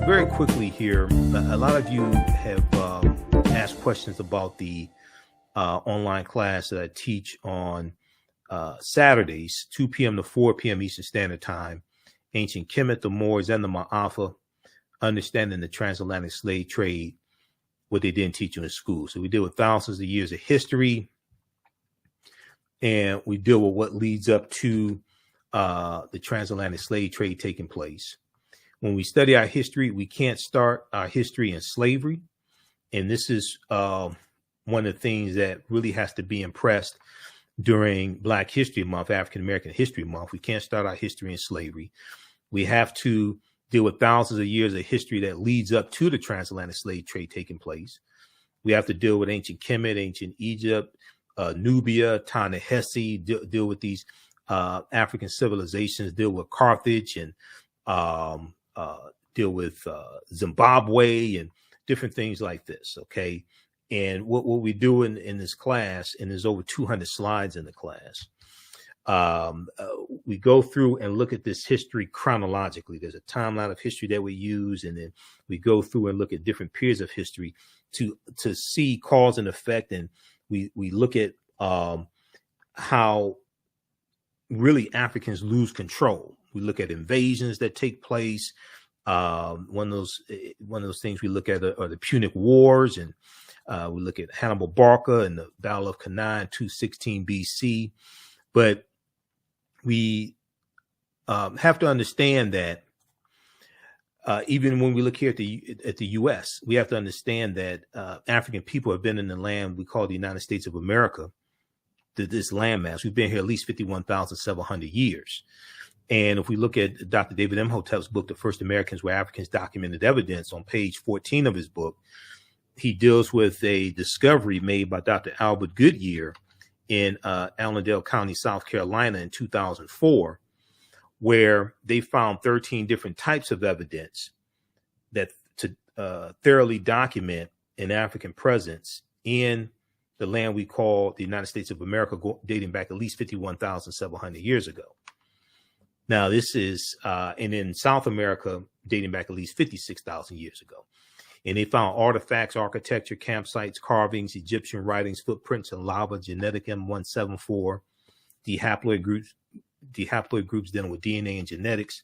very quickly here, a lot of you have asked questions about the online class that I teach on Saturdays, 2 p.m. to 4 p.m. Eastern Standard Time, Ancient Kemet, the Moors, and the Maafa, Understanding the Transatlantic Slave Trade, what they didn't teach you in school. So we deal with thousands of years of history, and we deal with what leads up to the transatlantic slave trade taking place. When we study our history, we can't start our history in slavery. And this is one of the things that really has to be impressed during Black History Month, African American History Month. We can't start our history in slavery. We have to deal with thousands of years of history that leads up to the transatlantic slave trade taking place. We have to deal with ancient Kemet, ancient Egypt, Nubia, Ta-Nehisi, deal with these African civilizations, deal with Carthage, and deal with Zimbabwe and different things like this. Okay. And what we do in this class, and there's over 200 slides in the class, we go through and look at this history chronologically. There's a timeline of history that we use, and then we go through and look at different periods of history to see cause and effect. And we look at how really Africans lose control. We look at invasions that take place. One of those things we look at are the Punic Wars, and we look at Hannibal Barca and the Battle of Cannae, 216 BC. But we have to understand that even when we look here at the U.S., we have to understand that African people have been in the land we call the United States of America, this landmass. We've been here at least 51,700 years. And if we look at Dr. David Imhotep's book, The First Americans Were Africans, Documented Evidence, on page 14 of his book, he deals with a discovery made by Dr. Albert Goodyear in Allendale County, South Carolina in 2004, where they found 13 different types of evidence that to thoroughly document an African presence in the land we call the United States of America, dating back at least 51,700 years ago. Now, this is, and in South America, dating back at least 56,000 years ago. And they found artifacts, architecture, campsites, carvings, Egyptian writings, footprints in lava, genetic M174, dihaploid groups dealing with DNA and genetics,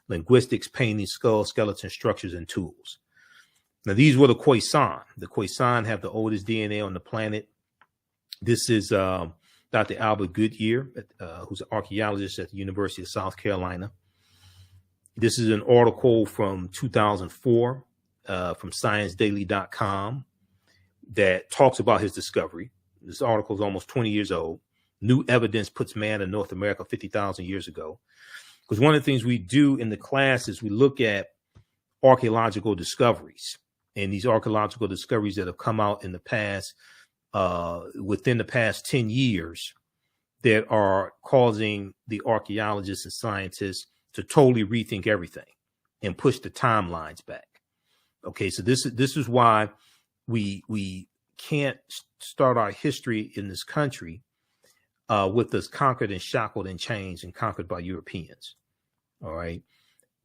linguistics, painting, skulls, skeleton structures, and tools. Now, these were the Khoisan. The Khoisan have the oldest DNA on the planet. This is Dr. Albert Goodyear, who's an archaeologist at the University of South Carolina. This is an article from 2004 from ScienceDaily.com that talks about his discovery. This article is almost 20 years old. New evidence puts man in North America 50,000 years ago. Because one of the things we do in the class is we look at archaeological discoveries, and these archaeological discoveries that have come out in the past, within the past 10 years, that are causing the archaeologists and scientists to totally rethink everything and push the timelines back. Okay, so this is why we can't start our history in this country with us conquered and shackled and changed and conquered by Europeans. All right,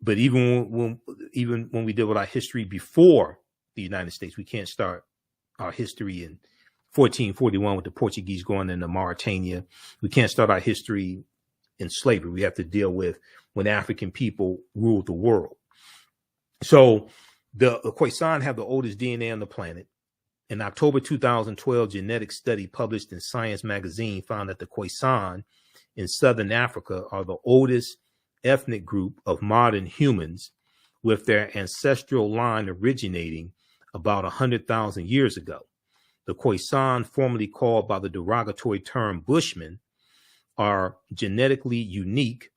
but even when we deal with our history before the United States, we can't start our history in 1441 with the Portuguese going into Mauritania. We can't start our history in slavery. We have to deal with when African people ruled the world. So the Khoisan have the oldest DNA on the planet. In October 2012, genetic study published in Science magazine found that the Khoisan in Southern Africa are the oldest ethnic group of modern humans, with their ancestral line originating about 100,000 years ago. The Khoisan, formerly called by the derogatory term Bushmen, are genetically unique,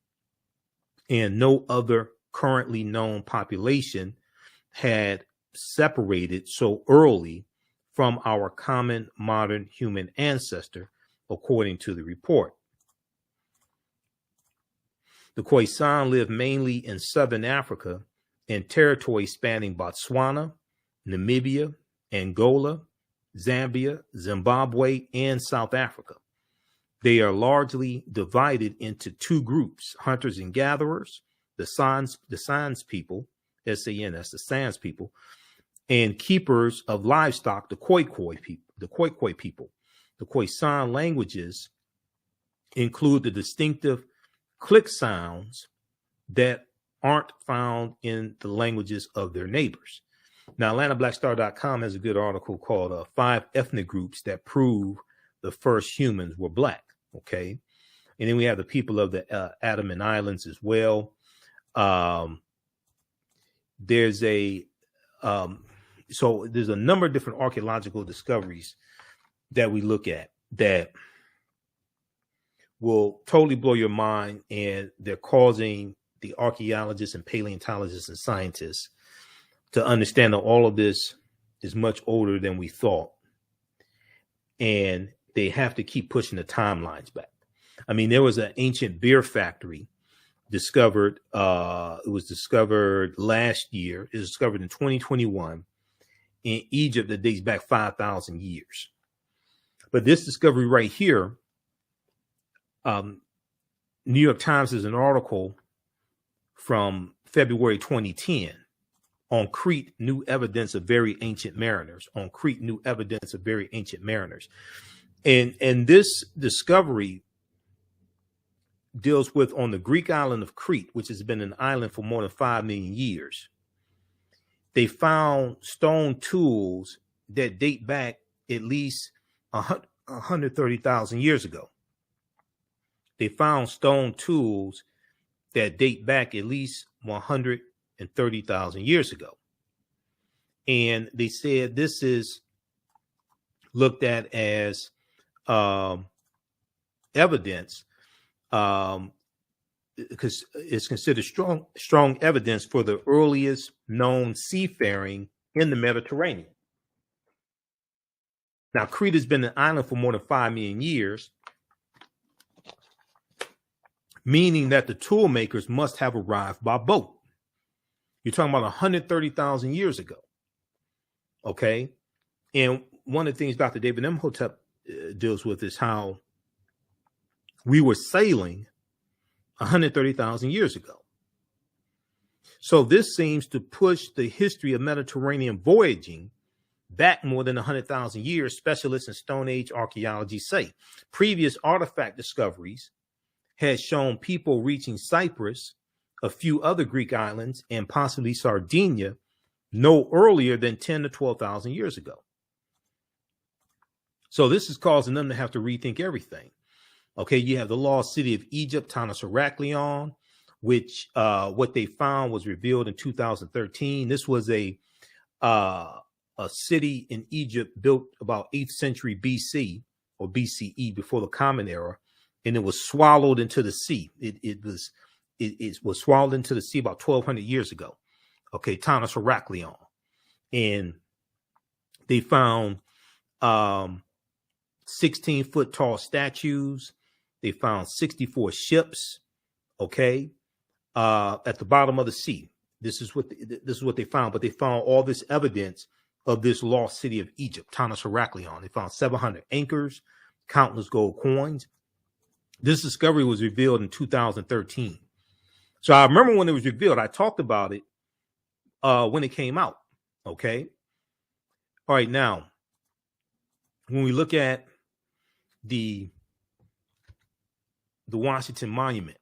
and no other currently known population had separated so early from our common modern human ancestor, according to the report. The Khoisan live mainly in Southern Africa and territories spanning Botswana, Namibia, Angola, Zambia, Zimbabwe, and South Africa. They are largely divided into two groups: hunters and gatherers, the Sans people, S-A-N, that's the Sans people, and keepers of livestock, the Khoikhoi people. The Khoikhoi people. The Khoisan languages include the distinctive click sounds that aren't found in the languages of their neighbors. Now, AtlantaBlackStar.com has a good article called 5 Ethnic Groups That Prove the First Humans Were Black. Okay. And then we have the people of the Andaman Islands as well. There's a number of different archaeological discoveries that we look at that will totally blow your mind, and they're causing the archaeologists and paleontologists and scientists to understand that all of this is much older than we thought, and they have to keep pushing the timelines back. I mean, there was an ancient beer factory discovered. It was discovered last year. It was discovered in 2021 in Egypt that dates back 5,000 years. But this discovery right here, New York Times has an article from February 2010 on Crete, new evidence of very ancient mariners. On Crete, new evidence of very ancient mariners. And this discovery deals with on the Greek island of Crete, which has been an island for more than 5 million years. They found stone tools that date back at least 130,000 years ago. They found stone tools that date back at least 130,000 years ago. And they said this is looked at as evidence, because it's considered strong evidence for the earliest known seafaring in the Mediterranean. Now, Crete has been an island for more than 5 million years, meaning that the tool makers must have arrived by boat. You're talking about 130,000 years ago. Okay. And one of the things Dr. David Imhotep deals with is how we were sailing 130,000 years ago. So this seems to push the history of Mediterranean voyaging back more than 100,000 years, specialists in Stone Age archaeology say. Previous artifact discoveries had shown people reaching Cyprus, a few other Greek islands, and possibly Sardinia no earlier than 10 to 12,000 years ago. So this is causing them to have to rethink everything. Okay, you have the lost city of Egypt, Tanis Heraklion, which what they found was revealed in 2013. This was a city in Egypt built about 8th century BC or BCE, before the Common Era, and it was swallowed into the sea. It was swallowed into the sea about 1,200 years ago. Okay, Tanis Heraklion, and they found 16-foot tall statues. They found 64 ships. Okay, at the bottom of the sea. This is what they found. But they found all this evidence of this lost city of Egypt, Tanis Heraklion. They found 700 anchors, countless gold coins. This discovery was revealed in 2013. So I remember when it was revealed, I talked about it when it came out. Okay. All right. Now, when we look at the Washington Monument,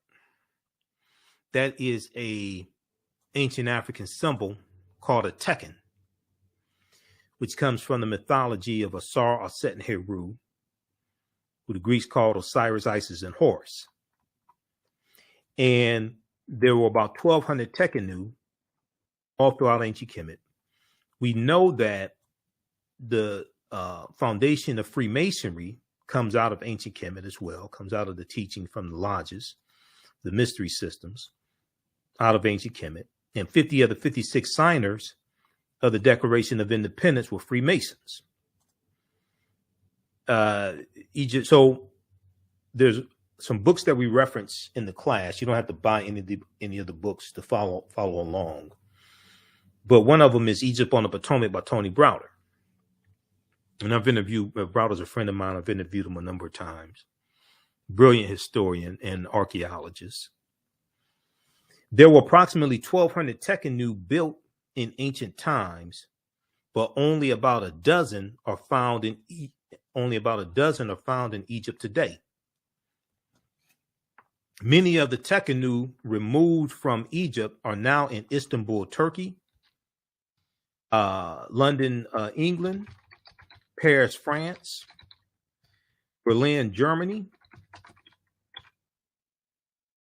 that is a ancient African symbol called a Tekken, which comes from the mythology of Asar, Aset, and Heru, who the Greeks called Osiris, Isis, and Horus. And there were about 1,200 Tekkenu all throughout ancient Kemet. We know that the foundation of Freemasonry comes out of ancient Kemet as well, comes out of the teaching from the lodges, the mystery systems out of ancient Kemet. And 50 of the 56 signers of the Declaration of Independence were Freemasons. Egypt. So there's some books that we reference in the class. You don't have to buy any of the books to follow along. But one of them is Egypt on the Potomac by Tony Browder. And I've interviewed, Browder's a friend of mine. I've interviewed him a number of times. Brilliant historian and archaeologist. There were approximately 1,200 Tekenu built in ancient times, but only about a dozen are found in Egypt today. Many of the Tekenu removed from Egypt are now in Istanbul, Turkey, London, England, Paris, France, Berlin, Germany,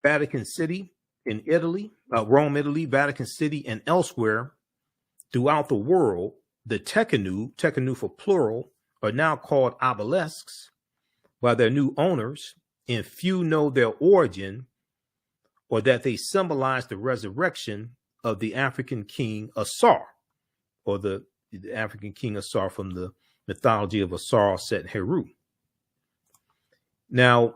Vatican City in Italy, Rome, Italy, Vatican City, and elsewhere throughout the world. The Tekenu for plural, are now called obelisks by their new owners, and few know their origin or that they symbolize the resurrection of the African king Asar, or the African king Asar from the mythology of Asar Set Heru. Now,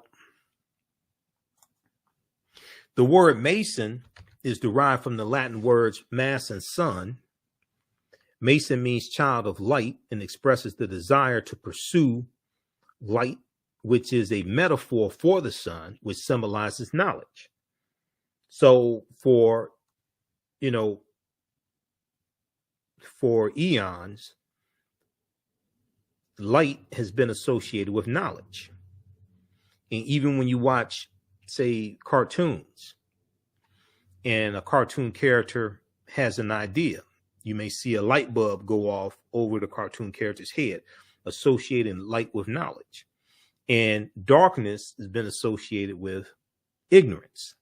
the word Mason is derived from the Latin words mass and sun. Mason means child of light and expresses the desire to pursue light, which is a metaphor for the sun, which symbolizes knowledge. So for eons, light has been associated with knowledge. And even when you watch, say, cartoons, and a cartoon character has an idea, you may see a light bulb go off over the cartoon character's head, associating light with knowledge. And darkness has been associated with ignorance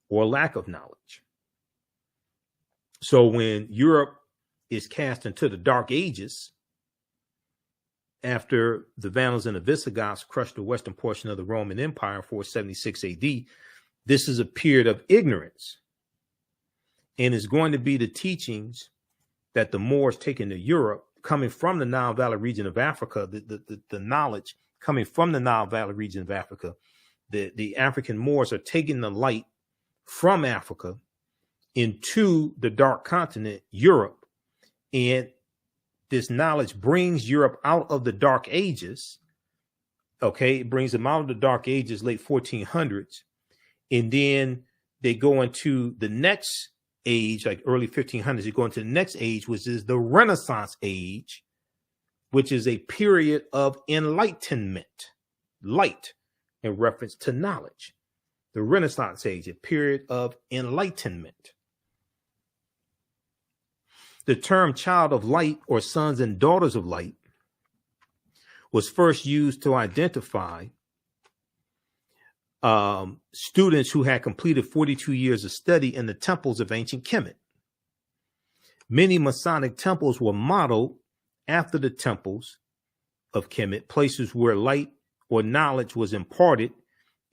or lack of knowledge. So when Europe is cast into the Dark Ages, after the Vandals and the Visigoths crushed the western portion of the Roman Empire in 476 AD, this is a period of ignorance, and is going to be the teachings that the Moors taken to Europe, coming from the Nile Valley region of Africa, the knowledge coming from the Nile Valley region of Africa. The African Moors are taking the light from Africa into the dark continent, Europe, and this knowledge brings Europe out of the Dark Ages. Okay, it brings them out of the Dark Ages, late 1400s, and then they go into the next age, like early 1500s. You go into the next age, which is the Renaissance age, which is a period of enlightenment, light in reference to knowledge. The Renaissance age, a period of enlightenment. The term child of light, or sons and daughters of light, was first used to identify students who had completed 42 years of study in the temples of ancient Kemet. Many Masonic temples were modeled after the temples of Kemet, places where light or knowledge was imparted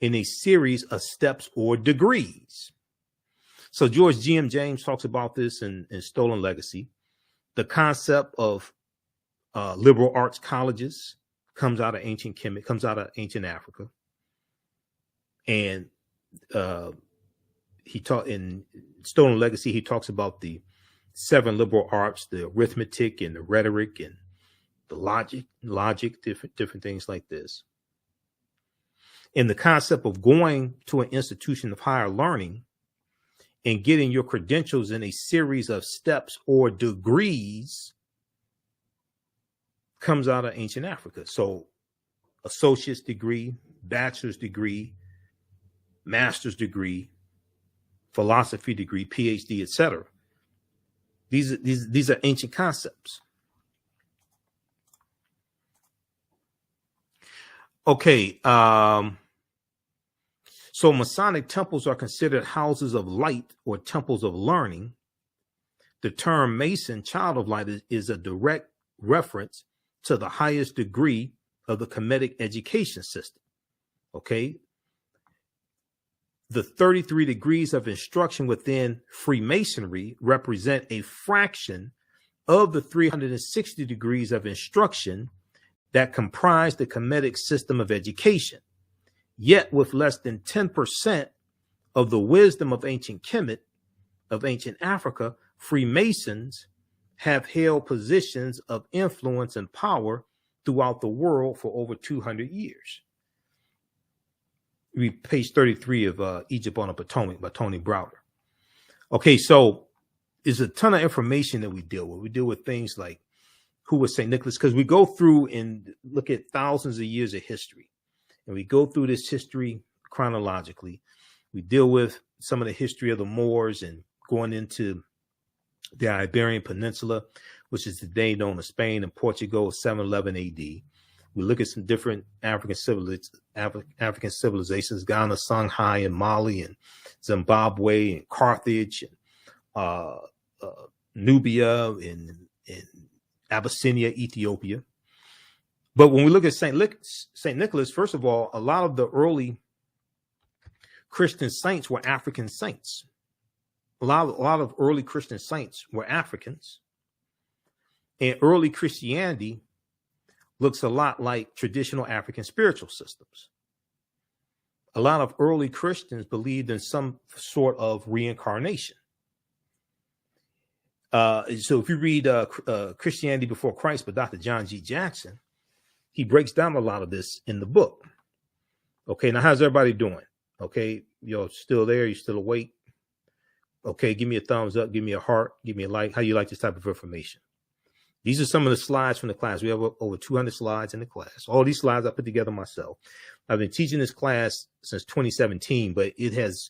in a series of steps or degrees. So George G.M. James talks about this in Stolen Legacy. The concept of liberal arts colleges comes out of ancient Kemet, comes out of ancient Africa. And he taught in Stolen Legacy, he talks about the 7 liberal arts, the arithmetic and the rhetoric and the logic, different things like this. And the concept of going to an institution of higher learning and getting your credentials in a series of steps or degrees comes out of ancient Africa. So associate's degree, bachelor's degree, master's degree, philosophy degree, PhD, etc. These are ancient concepts. Okay. So Masonic temples are considered houses of light or temples of learning. The term Mason, child of light, is a direct reference to the highest degree of the Kemetic education system. Okay. The 33 degrees of instruction within Freemasonry represent a fraction of the 360 degrees of instruction that comprise the Kemetic system of education. Yet with less than 10% of the wisdom of ancient Kemet, of ancient Africa, Freemasons have held positions of influence and power throughout the world for over 200 years. Read page 33 of Egypt on the Potomac by Tony Browder. Okay, so there's a ton of information that we deal with. We deal with things like who was St. Nicholas, because we go through and look at thousands of years of history. And we go through this history chronologically. We deal with some of the history of the Moors and going into the Iberian Peninsula, which is today known as Spain and Portugal, 711 AD. We look at some different African civilizations, Ghana, Songhai, and Mali, and Zimbabwe, and Carthage, and Nubia, and Abyssinia, Ethiopia. But when we look at St. Nicholas, first of all, a lot of the early Christian saints were African saints. A lot of early Christian saints were Africans. And early Christianity looks a lot like traditional African spiritual systems. A lot of early Christians believed in some sort of reincarnation. So if you read Christianity Before Christ by Dr. John G. Jackson, he breaks down a lot of this in the book. Okay, now how's everybody doing? Okay, you're still there? You still awake? Okay, give me a thumbs up, give me a heart, give me a like. How you like this type of information? These are some of the slides from the class. We have over 200 slides in the class. All these slides I put together myself. I've been teaching this class since 2017, but it has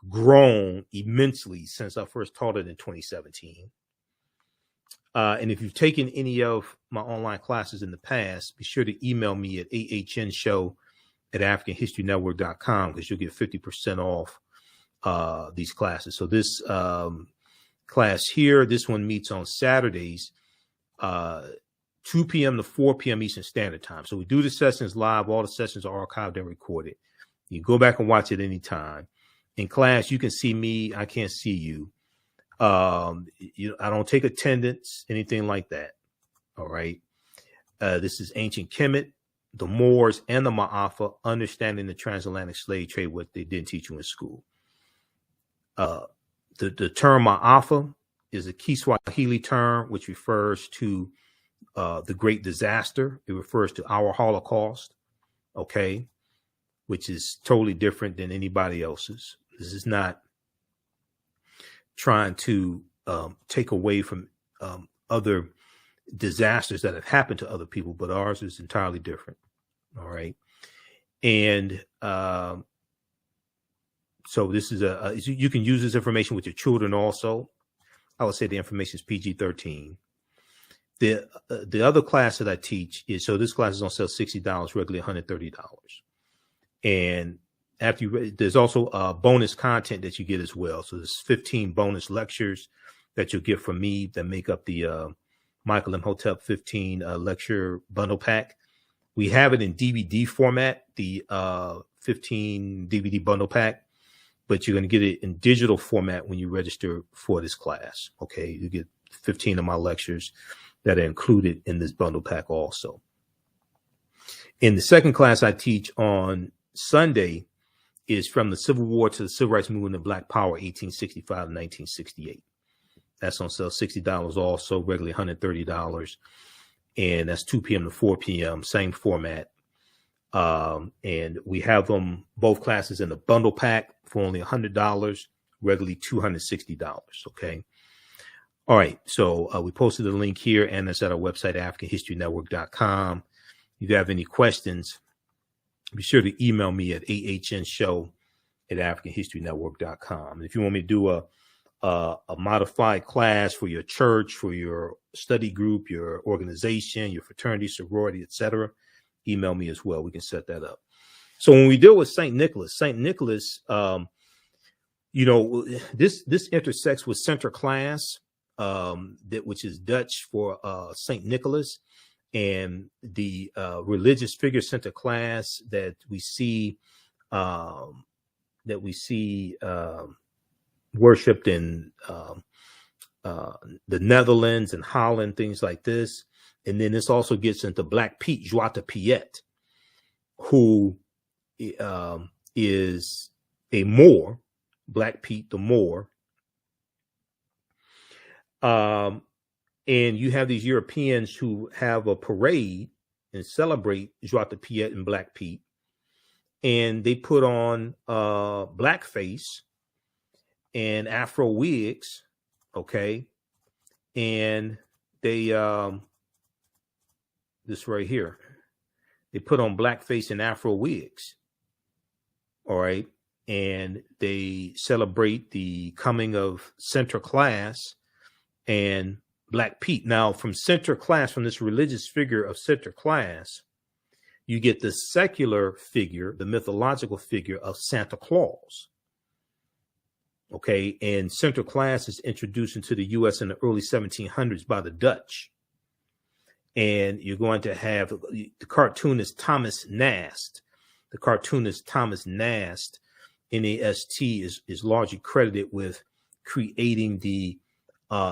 grown immensely since I first taught it in 2017. And if you've taken any of my online classes in the past, be sure to email me at ahnshow@africanhistorynetwork.com, because you'll get 50% off these classes. So this class here, this one meets on Saturdays, 2 p.m. to 4 p.m. Eastern Standard Time. So we do the sessions live. All the sessions are archived and recorded. You can go back and watch it anytime. In class, you can see me. I can't see you. I don't take attendance, anything like that. All right. This is ancient Kemet, the Moors, and the Maafa, understanding the transatlantic slave trade, what they didn't teach you in school. The term Maafa is a Kiswahili term, which refers to the Great Disaster. It refers to our Holocaust, okay, which is totally different than anybody else's. This is not trying to take away from other disasters that have happened to other people, but ours is entirely different. All right. And so this is you can use this information with your children also. I would say the information is PG-13. The other class that I teach is, so this class is on sale $60, regularly $130. And after there's also bonus content that you get as well. So there's 15 bonus lectures that you'll get from me that make up the Michael Imhotep 15 lecture bundle pack. We have it in DVD format, the 15 DVD bundle pack, but you're going to get it in digital format when you register for this class. Okay, you get 15 of my lectures that are included in this bundle pack also. In the second class I teach on Sunday is from the Civil War to the Civil Rights Movement and Black Power, 1865 to 1968. That's on sale $60 also, regularly $130. And that's 2 p.m. to 4 p.m., same format. And we have them, both classes, in the bundle pack for only $100, regularly $260. Okay. All right. So we posted the link here, and that's at our website, AfricanHistoryNetwork.com. If you have any questions, be sure to email me at ahnshow@AfricanHistoryNetwork.com. If you want me to do a modified class for your church, for your study group, your organization, your fraternity, sorority, etc., email me as well. We can set that up. So when we deal with St. Nicholas, this intersects with Sinterklaas, which is Dutch for St. Nicholas, and the religious figure Sinterklaas that we see worshipped in the Netherlands and Holland, things like this. And then this also gets into Black Pete, Zwarte Piet, who is a Moor, Black Pete the Moor. And you have these Europeans who have a parade and celebrate Zwarte Piet and Black Pete. And they put on blackface and Afro wigs, okay, and they this right here, they put on blackface and Afro wigs, all right, and they celebrate the coming of center class and Black Pete. Now, from center class, from this religious figure of center class, you get the secular figure, the mythological figure of Santa Claus. Okay, and center class is introduced into the U.S. in the early 1700s by the Dutch. And you're going to have the cartoonist Thomas Nast. The cartoonist Thomas Nast, N-A-S-T, is largely credited with creating the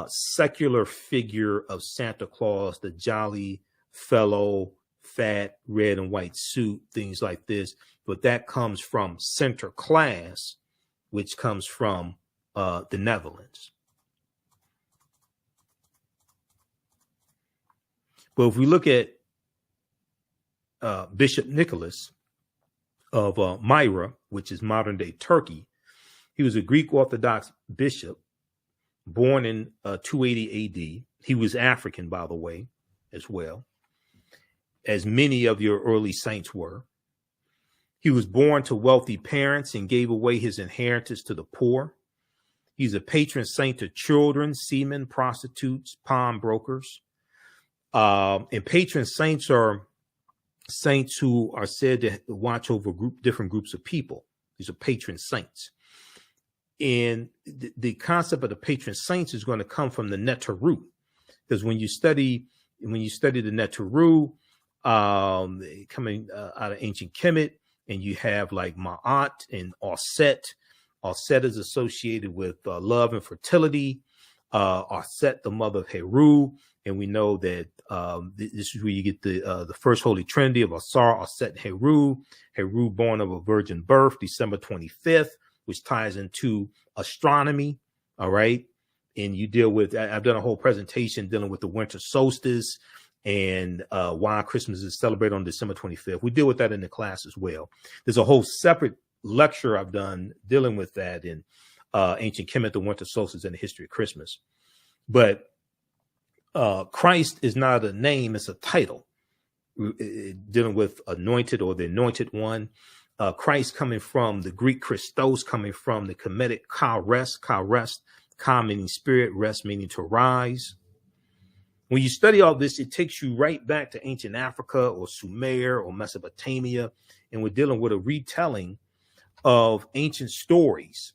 secular figure of Santa Claus, the jolly fellow, fat, red and white suit, things like this. But that comes from center class, which comes from the Netherlands. But if we look at Bishop Nicholas of Myra, which is modern day Turkey, he was a Greek Orthodox bishop born in 280 AD. He was African, by the way, as well, as many of your early saints were. He was born to wealthy parents and gave away his inheritance to the poor. He's a patron saint to children, seamen, prostitutes, pawnbrokers. And patron saints are saints who are said to watch over different groups of people. These are patron saints. And the concept of the patron saints is going to come from the Neteru, because when you study the Neteru, coming out of ancient Kemet, and you have like Ma'at and Auset. Auset is associated with love and fertility. Auset, the mother of Heru, and we know that this is where you get the first Holy Trinity of Asar, Auset, and Heru. Heru, born of a virgin birth, December 25th, which ties into astronomy. All right, and you deal with. I've done a whole presentation dealing with the winter solstice and why Christmas is celebrated on December 25th. We deal with that in the class as well. There's a whole separate lecture I've done dealing with that in ancient Kemet, the winter solstice, and the history of Christmas. But Christ is not a name, it's a title, dealing with anointed or the anointed one. Christ coming from the Greek Christos, coming from the Kemetic ka rest, ka meaning spirit, rest meaning to rise. When you study all this, it takes you right back to ancient Africa or Sumer or Mesopotamia, and we're dealing with a retelling of ancient stories.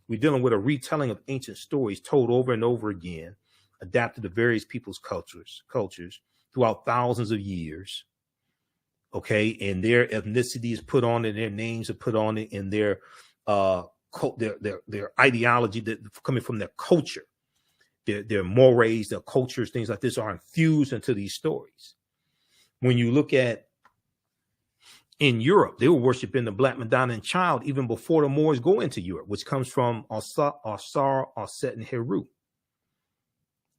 We're dealing with a retelling of ancient stories told over and over again, adapted to various people's cultures throughout thousands of years. Okay, and their ethnicity is put on it, their names are put on it, and their ideology that coming from their culture. Their mores, their cultures, things like this are infused into these stories. When you look at in Europe, they were worshiping the Black Madonna and Child even before the Moors go into Europe, which comes from Asar, Auset, and Heru.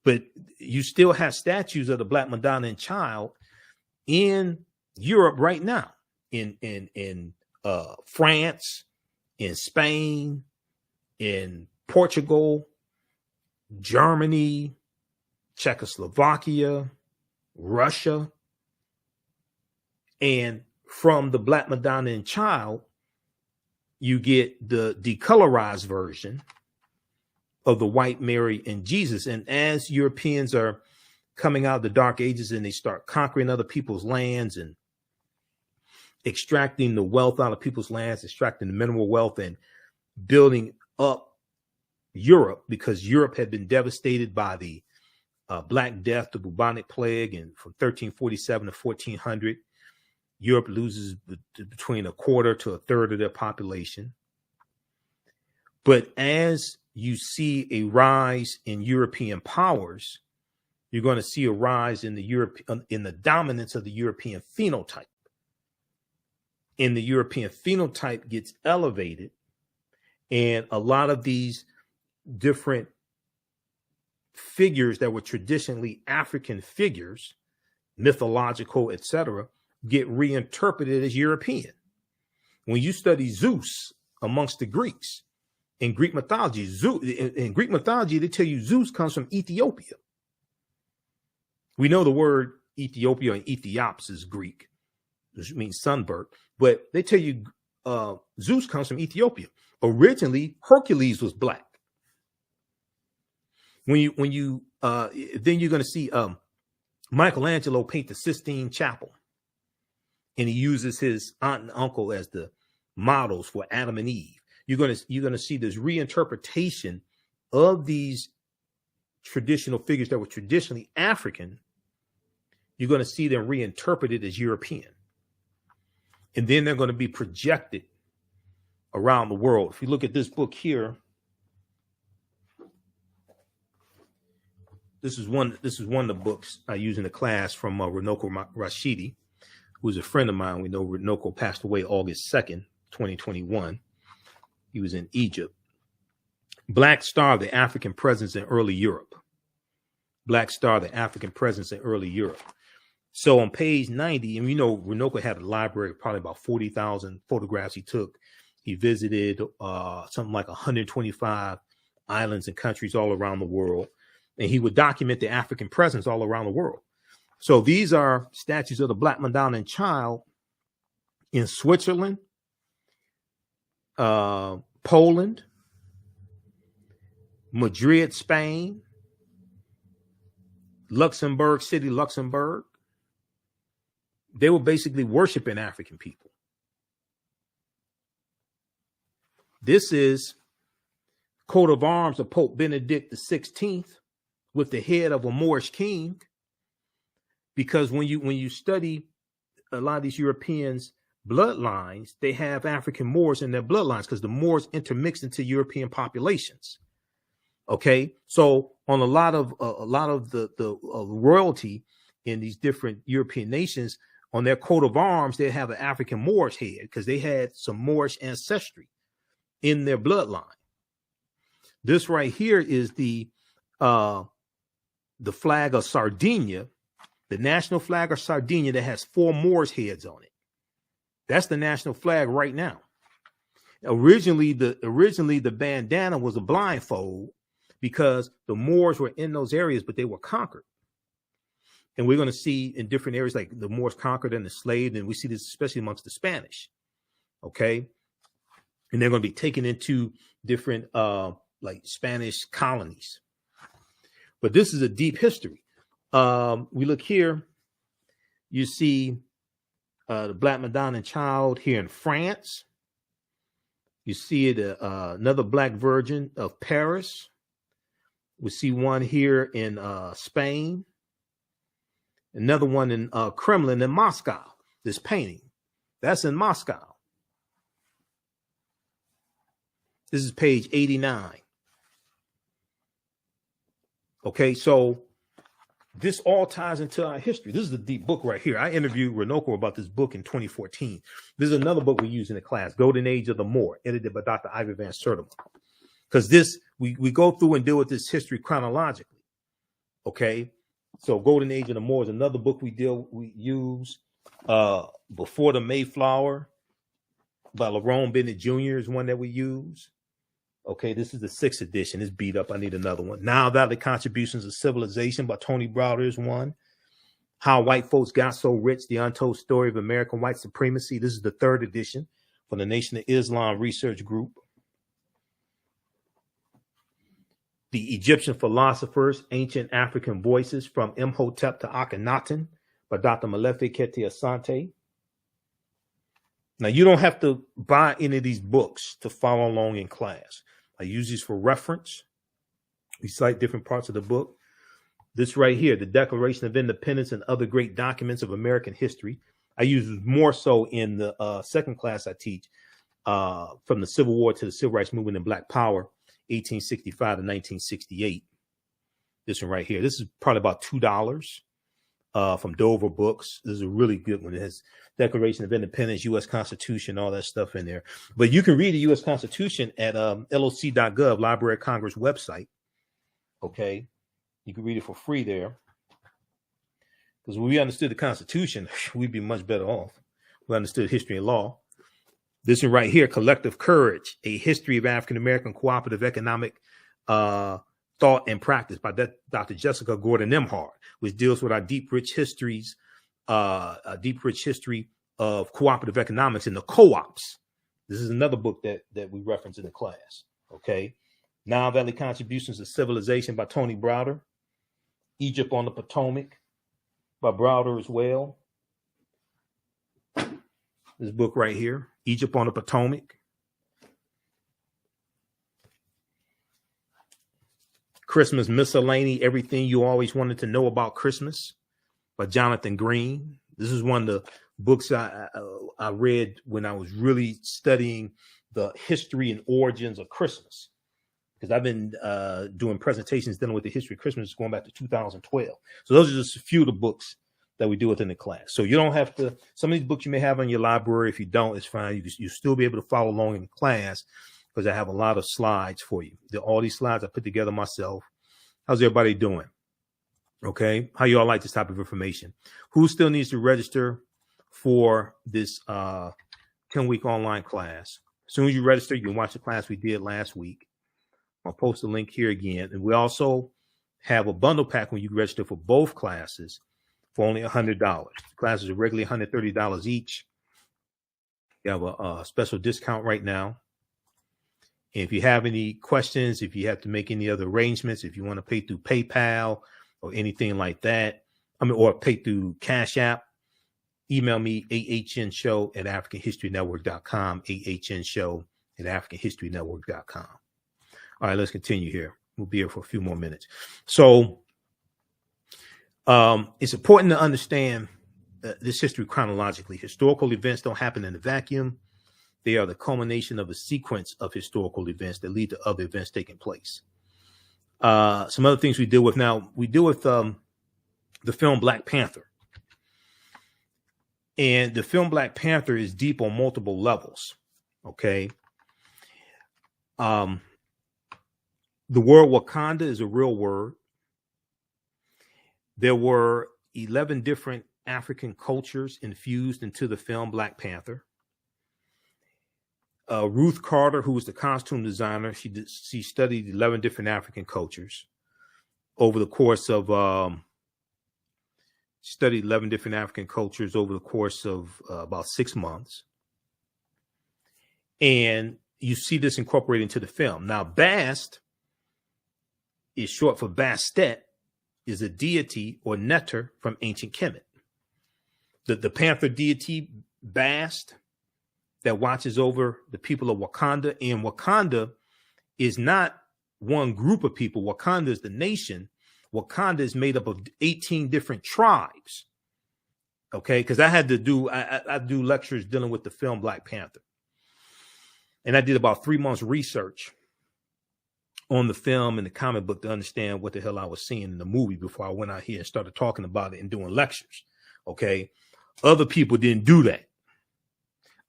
But you still have statues of the Black Madonna and Child in Europe right now, in France, in Spain, in Portugal, Germany, Czechoslovakia, Russia. And from the Black Madonna and Child, you get the decolorized version of the white Mary and Jesus. And as Europeans are coming out of the Dark Ages and they start conquering other people's lands and extracting the wealth out of people's lands, extracting the mineral wealth and building up Europe, because Europe had been devastated by the Black Death, the bubonic plague, and from 1347 to 1400, Europe loses between a quarter to a third of their population. But as you see a rise in European powers, you're going to see a rise in the dominance of the European phenotype. And the European phenotype gets elevated, and a lot of these different figures that were traditionally African figures, mythological, etc., get reinterpreted as European. When you study Zeus amongst the Greeks, In Greek mythology, in Greek mythology, they tell you Zeus comes from Ethiopia. We know the word Ethiopia and Ethiops is Greek, which means sunburnt, but they tell you Zeus comes from Ethiopia. Originally, Hercules was black. Then you're going to see Michelangelo paint the Sistine Chapel, and he uses his aunt and uncle as the models for Adam and Eve. You're going to see this reinterpretation of these traditional figures that were traditionally African. You're going to see them reinterpreted as European, and then they're going to be projected around the world. If you look at this book here, this is one of the books I use in the class from Runoko Rashidi, who is a friend of mine. We know Runoko passed away August 2nd, 2021. He was in Egypt. Black Star, the African Presence in Early Europe. Black Star, the African Presence in Early Europe. So on page 90, and we know Runoko had a library of probably about 40,000 photographs he took. He visited something like 125 islands and countries all around the world. And he would document the African presence all around the world. So these are statues of the Black Madonna and Child in Switzerland, Poland, Madrid, Spain, Luxembourg City, Luxembourg. They were basically worshiping African people. This is coat of arms of Pope Benedict XVI with the head of a Moorish king. Because when you study a lot of these Europeans' bloodlines, they have African Moors in their bloodlines because the Moors intermixed into European populations. Okay, so on a lot of the royalty in these different European nations, on their coat of arms, they have an African Moorish head because they had some Moorish ancestry in their bloodline. This right here is the flag of Sardinia, the national flag of Sardinia that has 4 Moors heads on it. That's the national flag right now. Originally, the bandana was a blindfold because the Moors were in those areas, but they were conquered. And we're going to see in different areas, like the Moors conquered and enslaved, and we see this especially amongst the Spanish. Okay. And they're going to be taken into different like Spanish colonies. But this is a deep history. We look here, you see the Black Madonna and Child here in France. You see it, another Black Virgin of Paris. We see one here in Spain. Another one in Kremlin in Moscow. This painting, that's in Moscow. This is page 89. Okay, so this all ties into our history. This is a deep book right here. I interviewed Runoko about this book in 2014. This is another book we use in the class, Golden Age of the Moor, edited by Dr. Ivy Van Sertima. Because this, we go through and deal with this history chronologically. Okay, so Golden Age of the Moor is another book we use. Before the Mayflower by Lerone Bennett Jr. is one that we use. Okay, this is the 6th edition. It's beat up. I need another one. Now Valley Contributions of Civilization by Tony Browder is one. How White Folks Got So Rich, The Untold Story of American White Supremacy. This is the 3rd edition from the Nation of Islam Research Group. The Egyptian Philosophers, Ancient African Voices from Imhotep to Akhenaten by Dr. Malefe Kete Asante. Now, you don't have to buy any of these books to follow along in class. I use these for reference. We cite different parts of the book. This right here, the Declaration of Independence and Other Great Documents of American History. I use it more so in the second class I teach, from the Civil War to the Civil Rights Movement and Black Power, 1865 to 1968. This one right here. This is probably about $2 from Dover Books. This is a really good one. It has Declaration of Independence, U.S. Constitution, all that stuff in there. But you can read the U.S. Constitution at loc.gov, Library of Congress website. Okay, you can read it for free there. Because when we understood the Constitution, we'd be much better off. We understood history and law. This one right here, Collective Courage, A History of African-American Cooperative Economic Thought and Practice by Dr. Jessica Gordon Emhart, which deals with our deep, rich history of cooperative economics and the co-ops. This is another book that we reference in the class. Okay. Nile Valley Contributions to Civilization by Tony Browder. Egypt on the Potomac by Browder as well. This book right here, Egypt on the Potomac. Christmas Miscellany, Everything You Always Wanted to Know About Christmas by Jonathan Green. This is one of the books I read when I was really studying the history and origins of Christmas, because I've been doing presentations dealing with the history of Christmas going back to 2012. So those are just a few of the books that we do within the class. So you don't have to, some of these books you may have in your library. If you don't, it's fine. You still be able to follow along in class because I have a lot of slides for you. All these slides I put together myself. How's everybody doing? Okay. How you all like this type of information? Who still needs to register for this 10-week online class? As soon as you register, you can watch the class we did last week. I'll post the link here again. And we also have a bundle pack when you register for both classes for only $100. Classes are regularly $130 each. You have a special discount right now. And if you have any questions, if you have to make any other arrangements, if you want to pay through PayPal or anything like that, or pay through Cash App, email me ahnshow@africanhistorynetwork.com, ahnshow@africanhistorynetwork.com. All right, let's continue here. We'll be here for a few more minutes. So it's important to understand this history chronologically. Historical events don't happen in a vacuum. They are the culmination of a sequence of historical events that lead to other events taking place. Some other things we deal with now, we deal with the film Black Panther. And the film Black Panther is deep on multiple levels. Okay. The word Wakanda is a real word. There were 11 different African cultures infused into the film Black Panther. Ruth Carter, who was the costume designer, she studied 11 different African cultures over the course of about 6 months. And you see this incorporated into the film. Now, Bast is short for Bastet, is a deity or neter from ancient Kemet. The Panther deity Bast that watches over the people of Wakanda. And Wakanda is not one group of people. Wakanda is the nation. Wakanda is made up of 18 different tribes. Okay, because I do lectures dealing with the film Black Panther. And I did about 3 months research on the film and the comic book to understand what the hell I was seeing in the movie before I went out here and started talking about it and doing lectures. Okay. Other people didn't do that.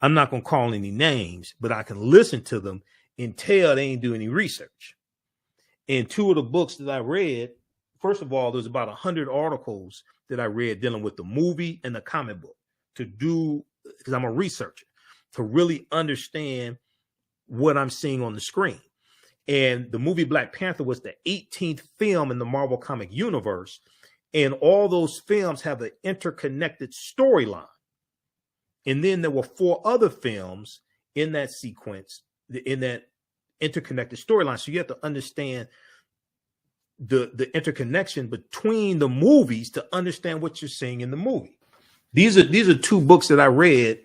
I'm not going to call any names, but I can listen to them and tell they ain't do any research. And 2 of the books that I read, first of all, there's about 100 articles that I read dealing with the movie and the comic book because I'm a researcher, to really understand what I'm seeing on the screen. And the movie Black Panther was the 18th film in the Marvel comic universe. And all those films have an interconnected storyline. And then there were 4 other films in that sequence, in that interconnected storyline. So you have to understand the interconnection between the movies to understand what you're seeing in the movie. These are 2 books that I read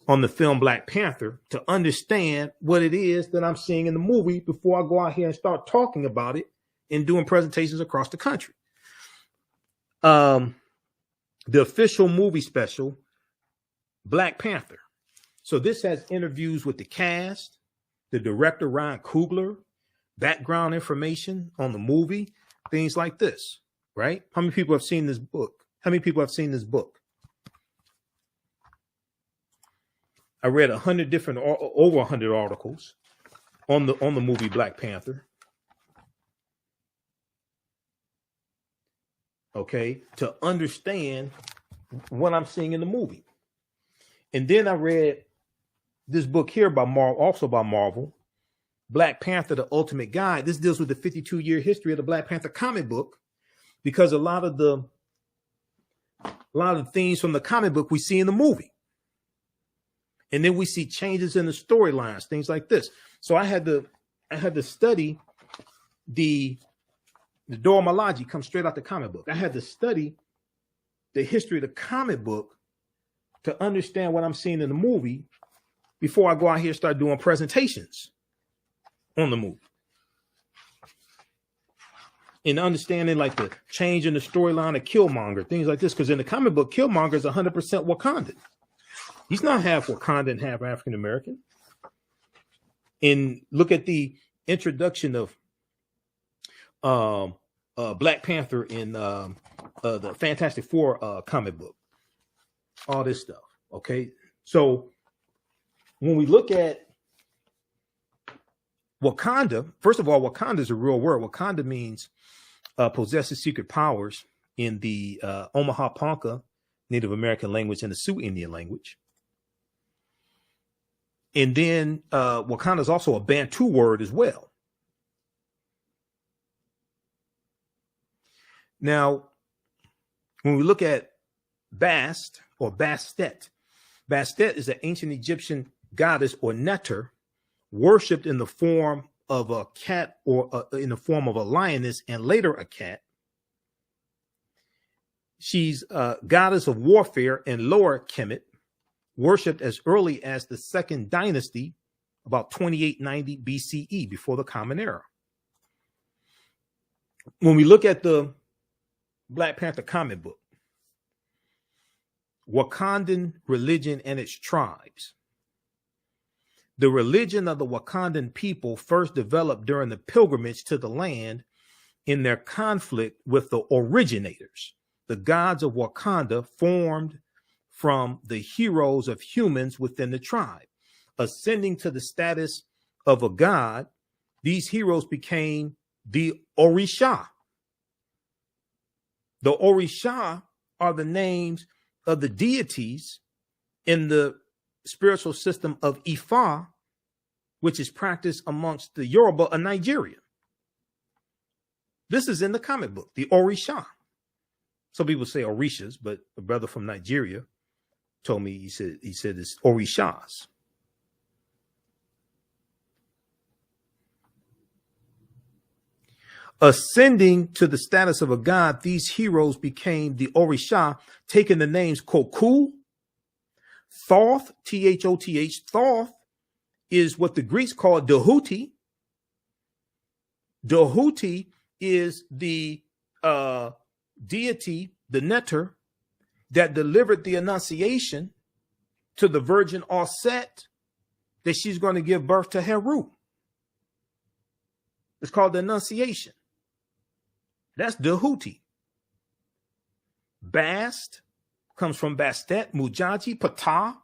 on the film Black Panther to understand what it is that I'm seeing in the movie before I go out here and start talking about it and doing presentations across the country. The official movie special, Black Panther. So this has interviews with the cast, the director, Ryan Coogler, background information on the movie, things like this, right? How many people have seen this book? I read over 100 articles on the movie Black Panther. Okay, to understand what I'm seeing in the movie. And then I read this book here by Marvel, also by Marvel, Black Panther, The Ultimate Guide. This deals with the 52-year history of the Black Panther comic book, because a lot of the themes from the comic book we see in the movie. And then we see changes in the storylines, things like this. So I had to study the Dora Milaje comes straight out the comic book. I had to study the history of the comic book to understand what I'm seeing in the movie before I go out here and start doing presentations on the movie. And understanding like the change in the storyline of Killmonger, things like this. Because in the comic book, Killmonger is 100% Wakandan. He's not half Wakandan, half African American. And look at the introduction of Black Panther in the Fantastic Four comic book. All this stuff. Okay. So when we look at Wakanda, first of all, Wakanda is a real word. Wakanda means possesses secret powers in the Omaha Ponca Native American language and the Sioux Indian language. And then Wakanda is also a Bantu word as well. Now, when we look at Bast or Bastet, Bastet is an ancient Egyptian goddess or neter worshipped in the form of a cat or in the form of a lioness and later a cat. She's a goddess of warfare in Lower Kemet, worshipped as early as the Second Dynasty, about 2890 BCE, before the Common Era. When we look at the Black Panther comic book, Wakandan religion and its tribes. The religion of the Wakandan people first developed during the pilgrimage to the land in their conflict with the originators. The gods of Wakanda formed from the heroes of humans within the tribe. Ascending to the status of a god, these heroes became the Orisha. The Orisha are the names of the deities in the spiritual system of Ifa, which is practiced amongst the Yoruba of Nigeria. This is in the comic book, the Orisha. Some people say Orishas, but a brother from Nigeria told me, he said it's Orishas. Ascending to the status of a god, these heroes became the Orisha, taking the names Koku, Thoth, T-H-O-T-H. Thoth is what the Greeks call Dahuti. Dahuti is the deity, the neter, that delivered the Annunciation to the Virgin Auset that she's going to give birth to Heru. It's called the Annunciation. That's Dahuti. Bast comes from Bastet, Mujaji, Ptah.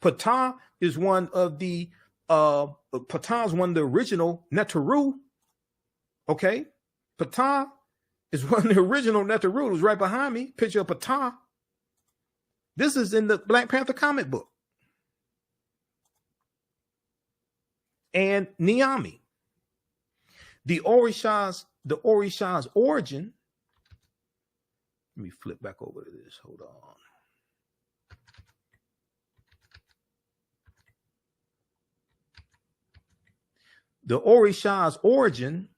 Ptah is one of the Ptah is one of the original Neteru. Okay, Ptah is one of the original Neteru. It was right behind me. Picture of Ptah. This is in the Black Panther comic book. And Niami. The Orisha's origin. Let me flip back over to this. Hold on. The Orisha's origin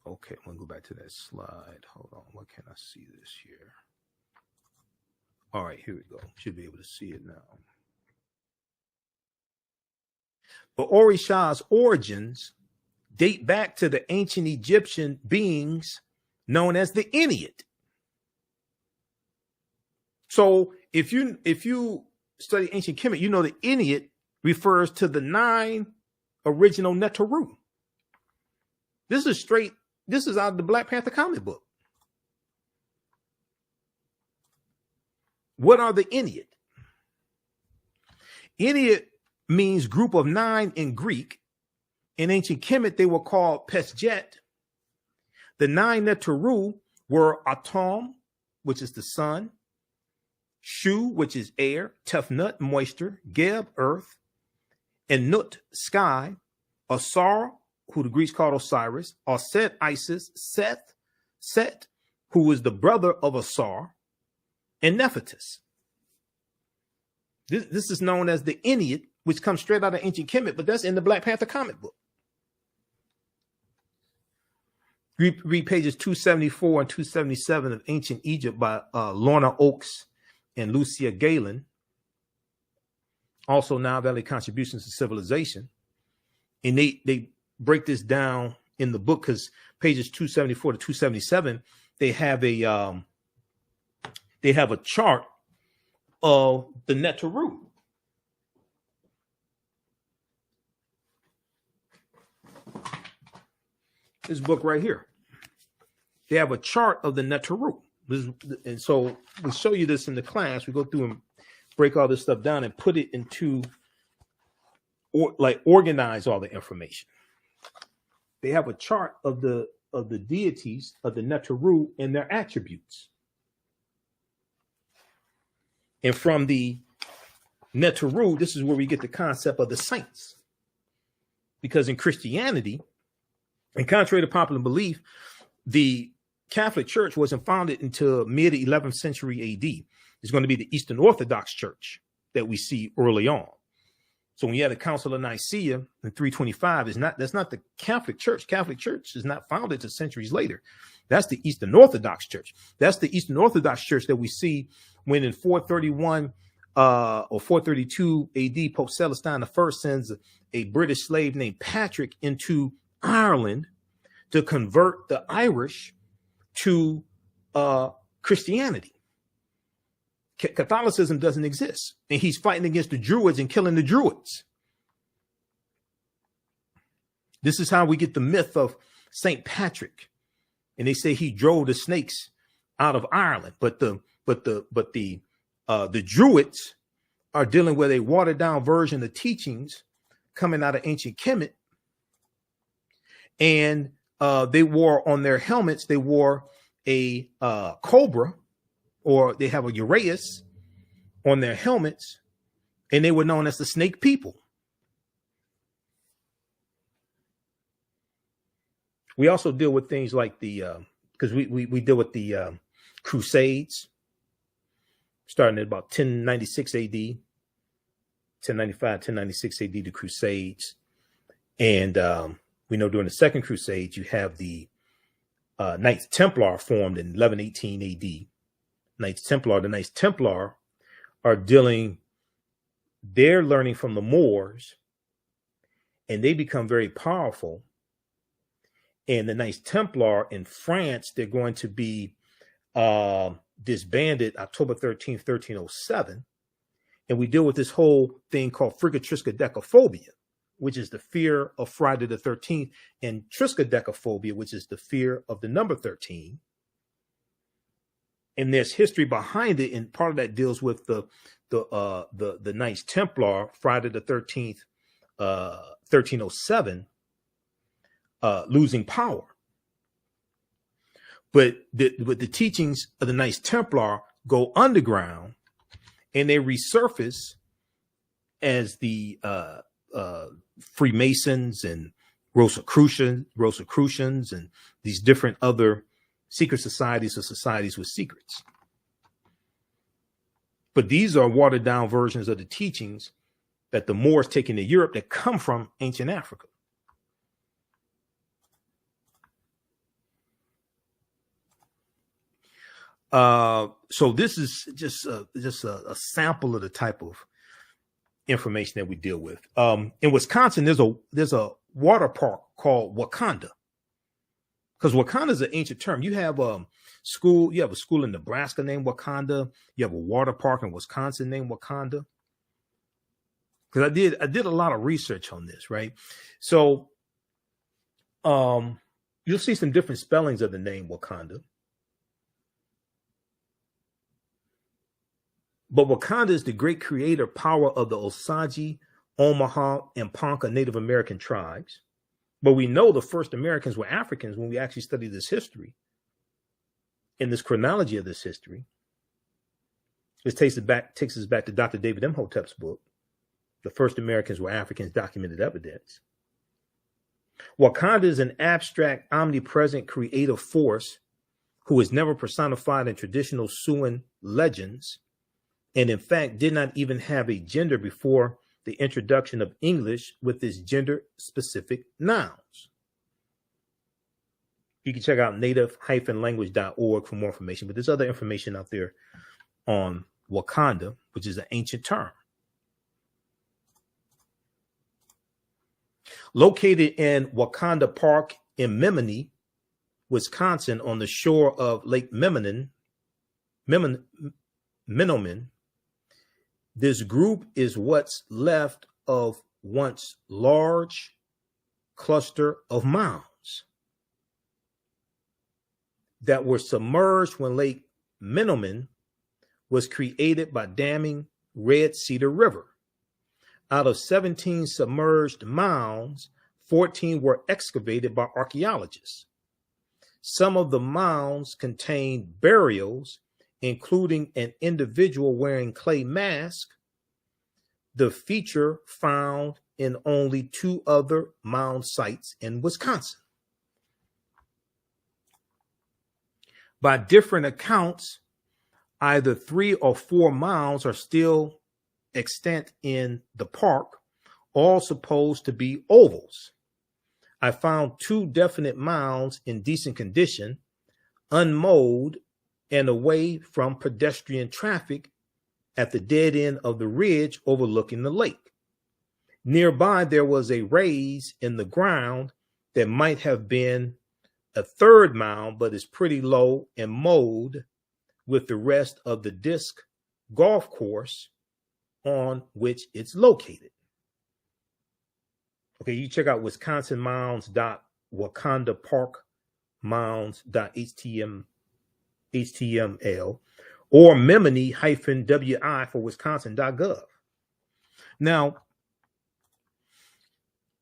okay, I'm gonna go back to that slide. Hold on, what can I see this here? All right, here we go. Should be able to see it now. The Orisha's origins date back to the ancient Egyptian beings known as the Inuit. So if you study ancient Kemet, you know the Inuit refers to the 9 original Neteru. This is out of the Black Panther comic book. What are the Inuit? Inuit means group of 9 in Greek. In ancient Kemet, they were called Pesjet. The 9 Neteru were Atom, which is the sun, Shu, which is air, Tefnut, moisture, Geb, earth, and Nut, sky, Asar, who the Greeks called Osiris, Aset, Isis, Seth, Set, who was the brother of Asar, and Nephthys. This is known as the Ennead, which comes straight out of ancient Kemet, but that's in the Black Panther comic book. Read pages 274 and 277 of Ancient Egypt by Lorna Oakes and Lucia Galen. Also, Nile Valley Contributions to Civilization. And they break this down in the book because pages 274 to 277, they have a chart of the Neteru. This book right here. They have a chart of the Neteru. And so we show you this in the class. We go through and break all this stuff down and put it into, or like organize all the information. They have a chart of the deities of the Neteru and their attributes. And from the Neteru, this is where we get the concept of the saints. Because in Christianity, and contrary to popular belief, the Catholic Church wasn't founded until mid 11th century AD. It's going to be the Eastern Orthodox Church that we see early on. So when you had the Council of Nicaea in 325, that's not the Catholic Church. Catholic Church is not founded until centuries later. That's the Eastern Orthodox Church. That's the Eastern Orthodox Church that we see when in 431 or 432 AD, Pope Celestine I sends a British slave named Patrick into Ireland to convert the Irish to Christianity. Catholicism doesn't exist, and he's fighting against the Druids and killing the Druids. This is how we get the myth of Saint Patrick, and they say he drove the snakes out of Ireland. But the Druids are dealing with a watered down version of teachings coming out of ancient Kemet, and they wore on their helmets, they wore a cobra, or they have a uraeus on their helmets, and they were known as the snake people. We also deal with things like because we deal with the Crusades, starting at about 1096 AD, 1095, 1096 AD, the Crusades. And we know during the Second Crusade, you have the Knights Templar formed in 1118 AD. The Knights Templar are they're learning from the Moors, and they become very powerful. And the Knights Templar in France, they're going to be disbanded October 13th, 1307. And we deal with this whole thing called fricatriskaidekaphobia, which is the fear of Friday the 13th, and triskaidekaphobia, which is the fear of the number 13. And there's history behind it, and part of that deals with the Knights Templar, Friday the 13th, 1307, losing power. But the teachings of the Knights Templar go underground, and they resurface as the Freemasons and Rosicrucians and these different other secret societies or societies with secrets. But these are watered down versions of the teachings that the Moors take into Europe that come from ancient Africa. So this is just a sample of the type of information that we deal with. In Wisconsin, there's a water park called Wakanda, because Wakanda is an ancient term. You have a school in Nebraska named Wakanda. You have a water park in Wisconsin named Wakanda. Because I did a lot of research on this, right? So you'll see some different spellings of the name Wakanda. But Wakanda is the great creator power of the Osage, Omaha, and Ponca Native American tribes. But we know the first Americans were Africans when we actually study this history, in this chronology of this history. This takes us back to Dr. David Imhotep's book, The First Americans Were Africans, Documented Evidence. Wakanda is an abstract, omnipresent, creative force who is never personified in traditional Siouan legends, and in fact did not even have a gender before the introduction of English with its gender-specific nouns. You can check out native-language.org for more information, but there's other information out there on Wakanda, which is an ancient term. Located in Wakanda Park in Menominee, Wisconsin, on the shore of Lake Menominee, this group is what's left of once large cluster of mounds that were submerged when Lake Menominee was created by damming Red Cedar River. Out of 17 submerged mounds, 14 were excavated by archaeologists. Some of the mounds contain burials, including an individual wearing clay mask, the feature found in only 2 other mound sites in Wisconsin. By different accounts, either 3 or 4 mounds are still extant in the park, all supposed to be ovals. I found 2 definite mounds in decent condition, unmowed and away from pedestrian traffic at the dead end of the ridge overlooking the lake. Nearby, there was a raise in the ground that might have been a 3rd mound, but is pretty low and mowed with the rest of the disc golf course on which it's located. Okay, you check out wisconsinmounds.wakandaparkmounds.html or Menominee-wi for wisconsin.gov. Now,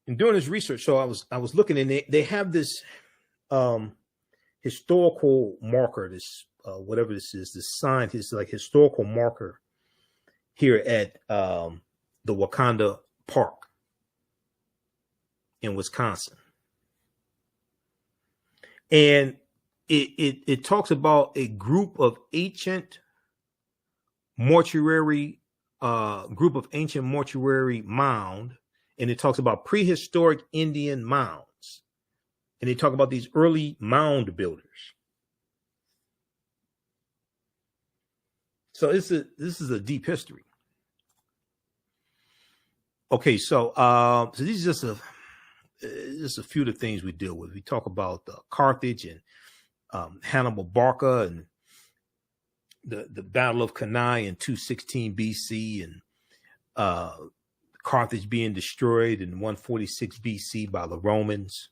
in doing this research, so I was looking, and they have this historical marker, this whatever this is, this sign, is like historical marker here at the Wakanda Park in Wisconsin. And it talks about a group of ancient mortuary mound, and it talks about prehistoric Indian mounds. And they talk about these early mound builders. So this is a deep history. Okay, so these are just a few of the things we deal with. We talk about Carthage and Hannibal Barca and the Battle of Cannae in 216 BC, and Carthage being destroyed in 146 BC by the Romans.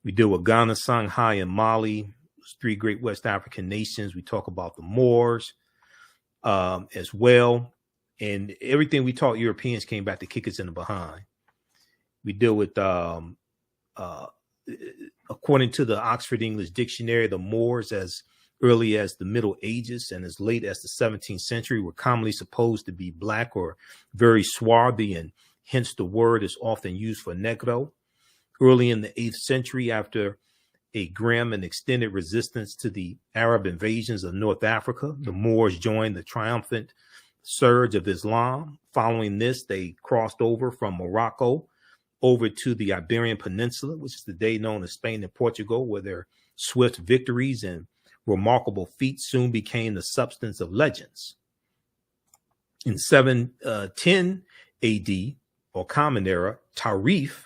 We deal with Ghana, Songhai, and Mali, 3 great West African nations. We talk about the Moors as well. And everything we taught Europeans came back to kick us in the behind. We deal with, according to the Oxford English Dictionary, the Moors as early as the Middle Ages and as late as the 17th century were commonly supposed to be black or very swarthy, and hence the word is often used for Negro. Early in the 8th century, after a grim and extended resistance to the Arab invasions of North Africa, the Moors joined the triumphant surge of Islam. Following this, they crossed over from Morocco over to the Iberian Peninsula, which is today known as Spain and Portugal, where their swift victories and remarkable feats soon became the substance of legends. In 710 AD, or Common Era, Tarif,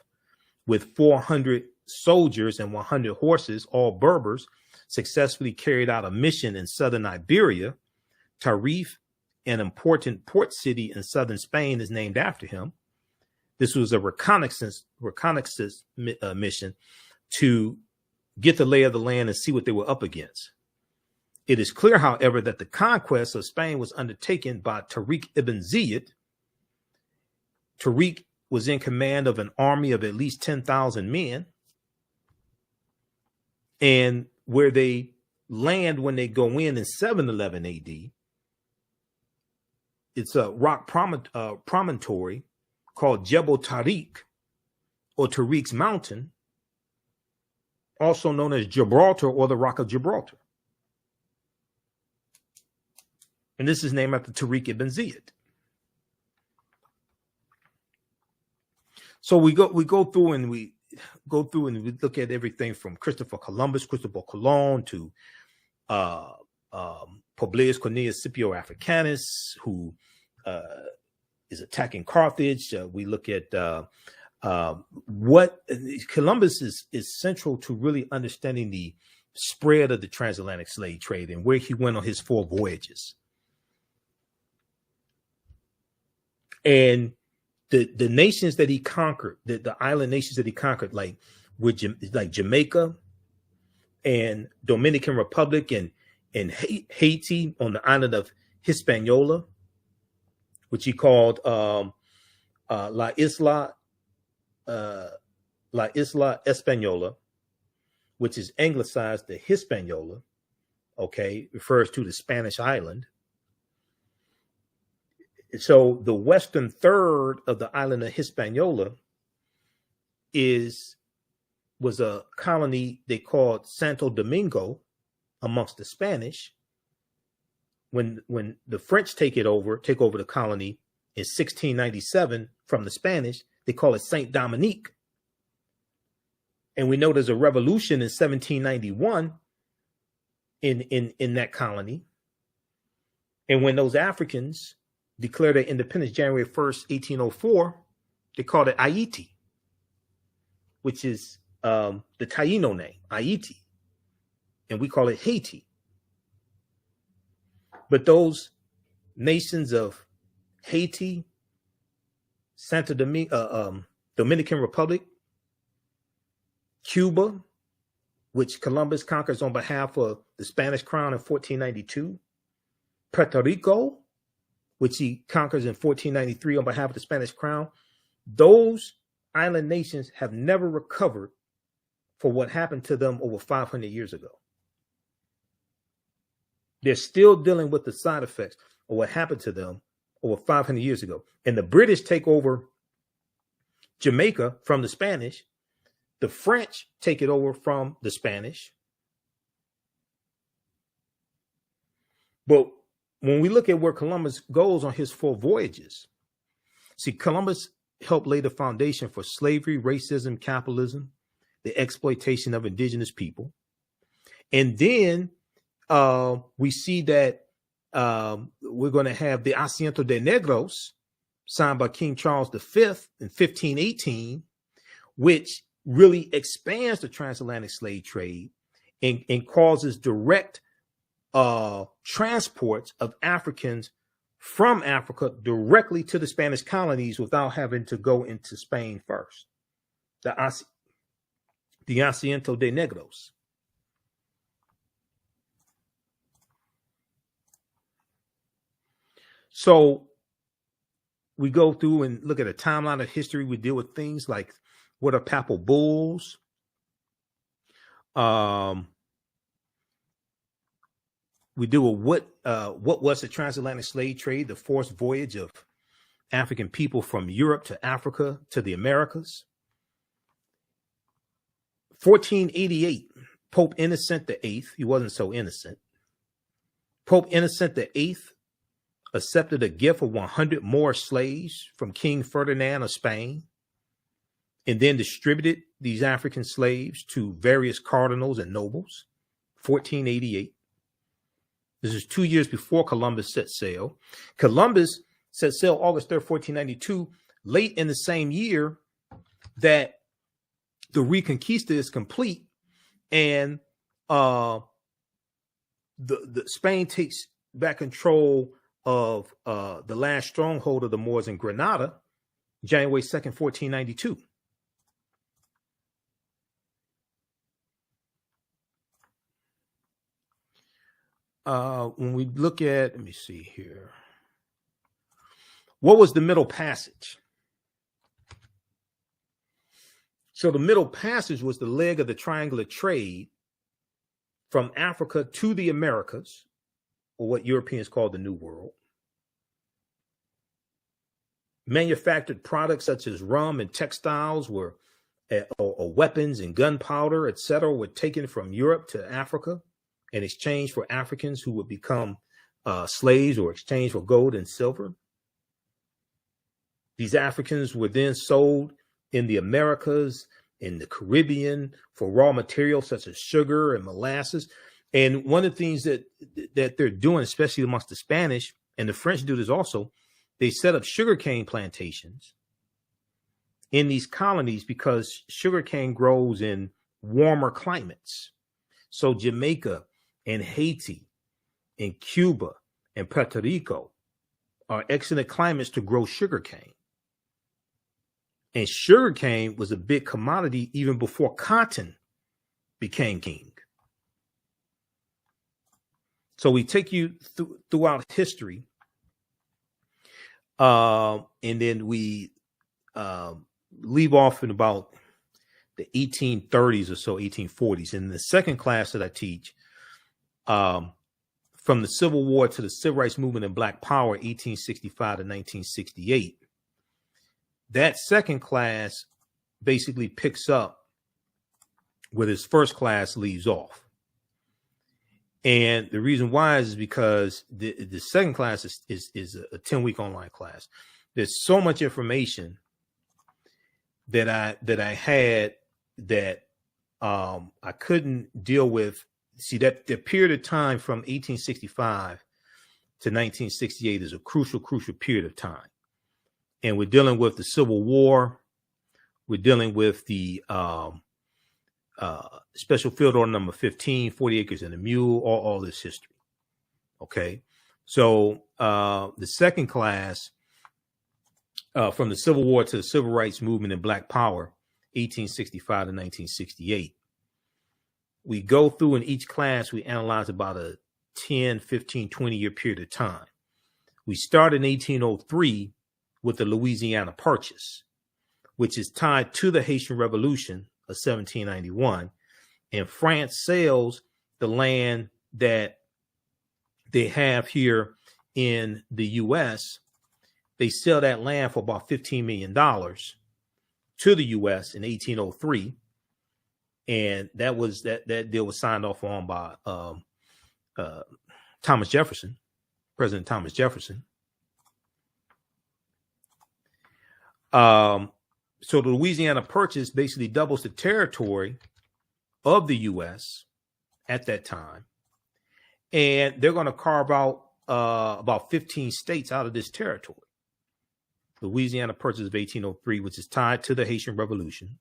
with 400 soldiers and 100 horses, all Berbers, successfully carried out a mission in southern Iberia. Tarif, an important port city in southern Spain, is named after him. This was a reconnaissance mission to get the lay of the land and see what they were up against. It is clear, however, that the conquest of Spain was undertaken by Tariq ibn Ziyad. Tariq was in command of an army of at least 10,000 men. And where they land when they go in 711 AD it's a rock promontory called Jebel Tariq, or Tariq's Mountain, also known as Gibraltar or the Rock of Gibraltar. And this is named after Tariq ibn Ziyad. So we go through and we look at everything from Christopher Colon to Publius Cornelius Scipio Africanus, who is attacking Carthage. We look at what Columbus is central to really understanding the spread of the transatlantic slave trade and where he went on his 4 voyages. And the nations that he conquered, the island nations that he conquered, like Jamaica and Dominican Republic and Haiti on the island of Hispaniola, which he called La Isla Española, which is anglicized to Hispaniola, okay, refers to the Spanish island. So the western third of the island of Hispaniola was a colony they called Santo Domingo amongst the Spanish. When the French take over the colony in 1697 from the Spanish, they call it Saint Dominique. And we know there's a revolution in 1791 in that colony. And when those Africans declared their independence January 1st, 1804, they called it Haiti, which is the Taino name, Haiti. And we call it Haiti. But those nations of Haiti, Santo Domingo, Dominican Republic, Cuba, which Columbus conquers on behalf of the Spanish crown in 1492, Puerto Rico, which he conquers in 1493 on behalf of the Spanish crown, those island nations have never recovered for what happened to them over 500 years ago. They're still dealing with the side effects of what happened to them over 500 years ago. And the British take over Jamaica from the Spanish. The French take it over from the Spanish. But when we look at where Columbus goes on his 4 voyages, see, Columbus helped lay the foundation for slavery, racism, capitalism, the exploitation of indigenous people. And then we see that we're going to have the Asiento de Negros signed by King Charles V in 1518, which really expands the transatlantic slave trade and causes direct transports of Africans from Africa directly to the Spanish colonies without having to go into Spain first. The Asiento de Negros. So we go through and look at a timeline of history. We deal with things like what are papal bulls? We deal with what was the transatlantic slave trade, the forced voyage of African people from Europe to Africa to the Americas. 1488, Pope Innocent VIII, he wasn't so innocent. Pope Innocent VIII accepted a gift of 100 more slaves from King Ferdinand of Spain, and then distributed these African slaves to various cardinals and nobles. 1488. This is 2 years before Columbus set sail. Columbus set sail August 3rd, 1492, late in the same year that the Reconquista is complete, and the Spain takes back control of the last stronghold of the Moors in Granada, January 2nd, 1492. When we look at, let me see here. What was the Middle Passage? So the Middle Passage was the leg of the triangular trade from Africa to the Americas, or what Europeans call the New World. Manufactured products such as rum and textiles were, or weapons and gunpowder, etc., were taken from Europe to Africa in exchange for Africans who would become slaves or exchange for gold and silver. These Africans were then sold in the Americas, in the Caribbean, for raw materials such as sugar and molasses. And one of the things that they're doing, especially amongst the Spanish, and the French do this also, they set up sugarcane plantations in these colonies because sugarcane grows in warmer climates. So Jamaica and Haiti and Cuba and Puerto Rico are excellent climates to grow sugarcane. And sugarcane was a big commodity even before cotton became king. So we take you throughout history, and then we leave off in about the 1830s or so, 1840s. In the second class that I teach, from the Civil War to the Civil Rights Movement and Black Power, 1865 to 1968, that second class basically picks up where this first class leaves off. And the reason why is because the second class is a 10-week online class. There's so much information that I had that I couldn't deal with. See, that the period of time from 1865 to 1968 is a crucial period of time. And we're dealing with the Civil War. We're dealing with the Special Field Order number 15, 40 Acres and a Mule, all this history. Okay. So the second class, from the Civil War to the Civil Rights Movement and Black Power, 1865 to 1968. We go through in each class, we analyze about a 10, 15, 20-year period of time. We start in 1803 with the Louisiana Purchase, which is tied to the Haitian Revolution of 1791. And France sells the land that they have here in the U.S. They sell that land for about $15 million to the U.S. in 1803. And that deal was signed off on by Thomas Jefferson, President Thomas Jefferson. So the Louisiana Purchase basically doubles the territory of the U.S. at that time. And they're going to carve out about 15 states out of this territory. Louisiana Purchase of 1803, which is tied to the Haitian Revolution.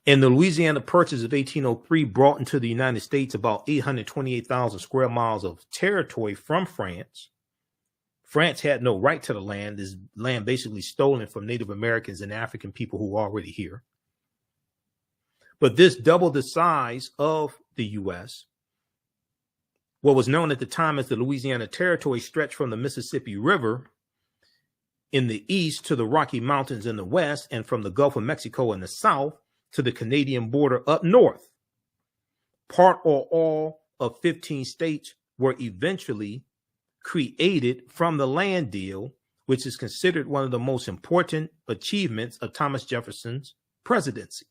And the Louisiana Purchase of 1803 brought into the United States about 828,000 square miles of territory from France. France had no right to the land. This land basically stolen from Native Americans and African people who were already here. But this doubled the size of the U.S. What was known at the time as the Louisiana Territory stretched from the Mississippi River in the east to the Rocky Mountains in the west, and from the Gulf of Mexico in the south to the Canadian border up north. Part or all of 15 states were eventually created from the land deal, which is considered one of the most important achievements of Thomas Jefferson's presidency.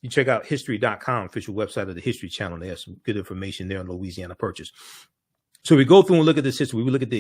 You check out history.com, official website of the History Channel. They have some good information there on Louisiana Purchase. So we go through and look at this history. We look at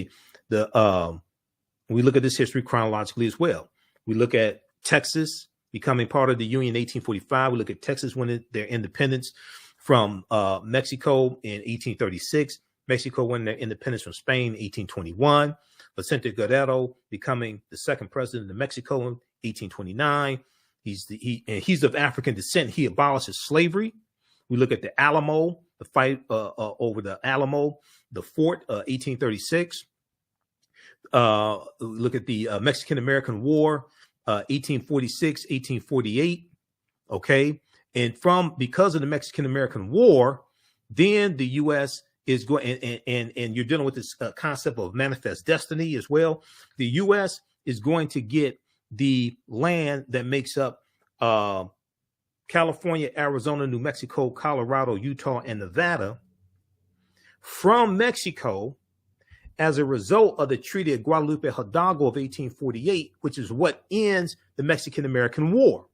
we look at this history chronologically as well. We look at Texas becoming part of the Union in 1845. We look at Texas winning their independence from Mexico in 1836. Mexico winning their independence from Spain in 1821. Vicente Guerrero becoming the second president of Mexico in 1829. He's of African descent. He abolishes slavery. We look at the Alamo, the fight over the Alamo, the fort, 1836. Look at the Mexican-American War, 1846, 1848. Okay. And because of the Mexican-American War, then the U.S. is going, and you're dealing with this concept of manifest destiny as well. The U.S. is going to get the land that makes up California, Arizona, New Mexico, Colorado, Utah, and Nevada from Mexico. as a result of the Treaty of Guadalupe Hidalgo of 1848, which is what ends the Mexican-American War.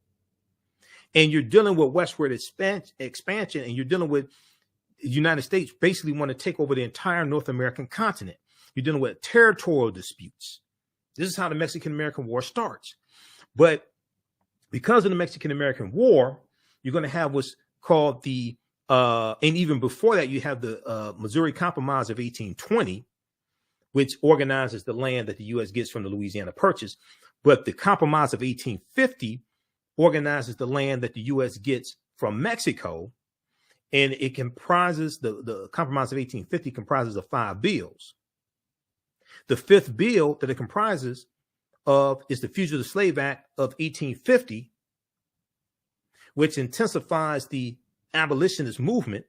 And you're dealing with westward expansion, and you're dealing with the United States basically want to take over the entire North American continent. You're dealing with territorial disputes. This is how the Mexican-American War starts. But because of the Mexican-American War, you're going to have what's called the, and even before that, you have the Missouri Compromise of 1820, which organizes the land that the U.S. gets from the Louisiana Purchase. But the Compromise of 1850 organizes the land that the U.S. gets from Mexico. And it comprises, the Compromise of 1850 comprises of 5 bills. The 5th bill that it comprises of is the Fugitive Slave Act of 1850, which intensifies the abolitionist movement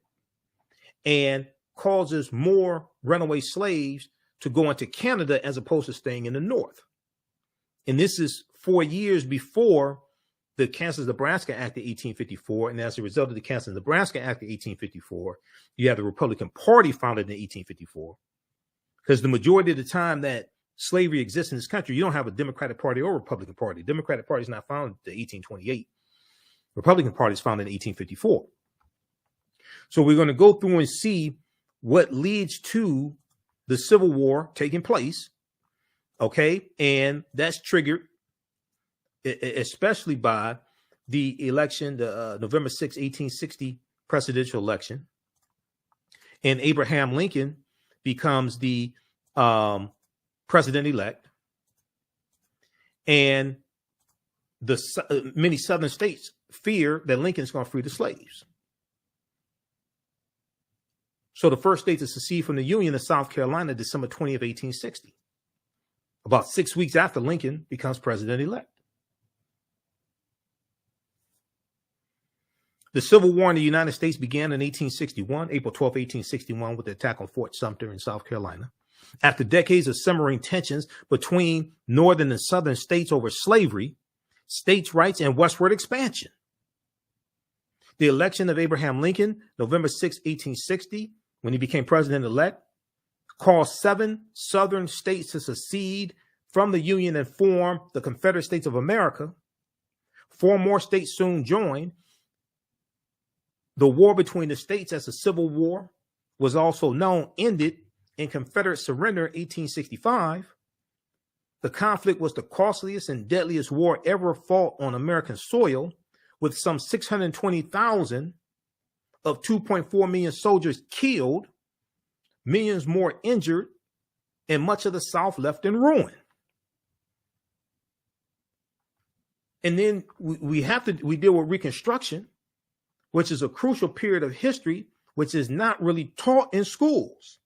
and causes more runaway slaves to go into Canada as opposed to staying in the North. And this is 4 years before the Kansas-Nebraska Act of 1854. And as a result of the Kansas-Nebraska Act of 1854, you have the Republican Party founded in 1854. Because the majority of the time that slavery exists in this country, you don't have a Democratic Party or Republican Party. Democratic Party is not founded in 1828. Republican Party is founded in 1854. So we're going to go through and see what leads to the Civil War taking place. Okay. And that's triggered especially by the election, the November 6, 1860 presidential election. And Abraham Lincoln becomes the president-elect. And the many southern states fear that Lincoln's going to free the slaves. So the first state to secede from the Union is South Carolina, December 20th, 1860. About 6 weeks after Lincoln becomes president-elect. The Civil War in the United States began in 1861, April 12, 1861, with the attack on Fort Sumter in South Carolina. After decades of simmering tensions between northern and southern states over slavery, states' rights, and westward expansion. The election of Abraham Lincoln, November 6, 1860, when he became president-elect, caused 7 southern states to secede from the Union and form the Confederate States of America. 4 more states soon joined. The war between the states, as the Civil War was also known, ended in Confederate surrender in 1865. The conflict was the costliest and deadliest war ever fought on American soil, with some 620,000 of 2.4 million soldiers killed, millions more injured, and much of the South left in ruin. And then we deal with Reconstruction, which is a crucial period of history, which is not really taught in schools.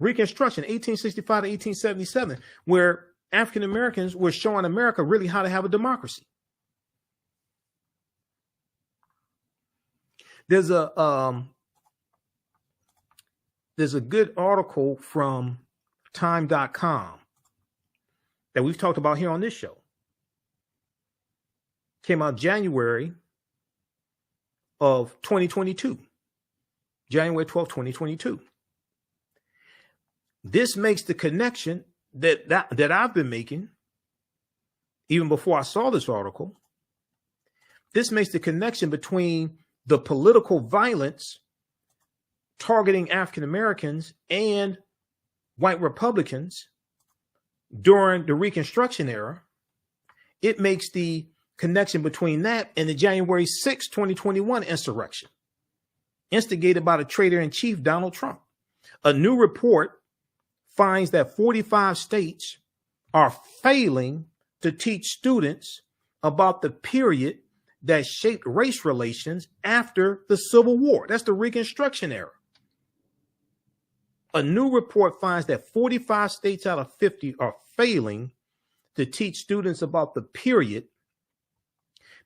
Reconstruction, 1865 to 1877, where African Americans were showing America really how to have a democracy. There's a good article from time.com that we've talked about here on this show. Came out January of 2022, January 12, 2022. This makes the connection that I've been making even before I saw this article. This makes the connection between the political violence targeting African Americans and white Republicans during the Reconstruction era. It makes the connection between that and the January 6, 2021 insurrection, instigated by the traitor-in-chief, Donald Trump. A new report finds that 45 states are failing to teach students about the period that shaped race relations after the Civil War. That's the Reconstruction era. A new report finds that 45 states out of 50 are failing to teach students about the period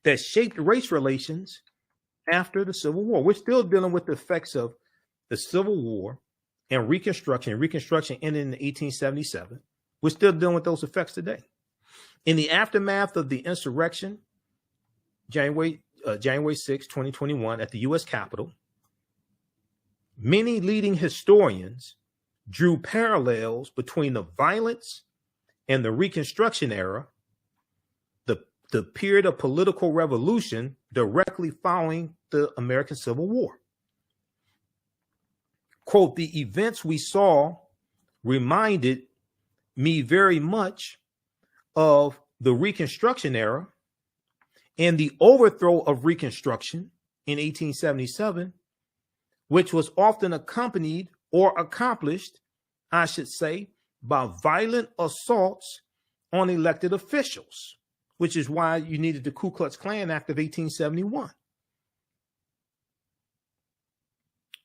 that shaped race relations after the Civil War. We're still dealing with the effects of the Civil War and Reconstruction. Reconstruction ended in 1877. We're still dealing with those effects today. In the aftermath of the insurrection, January 6, 2021, at the U.S. Capitol, many leading historians drew parallels between the violence and the Reconstruction era, the period of political revolution directly following the American Civil War. Quote, the events we saw reminded me very much of the Reconstruction era and the overthrow of Reconstruction in 1877, which was often accompanied or accomplished, I should say, by violent assaults on elected officials, which is why you needed the Ku Klux Klan Act of 1871.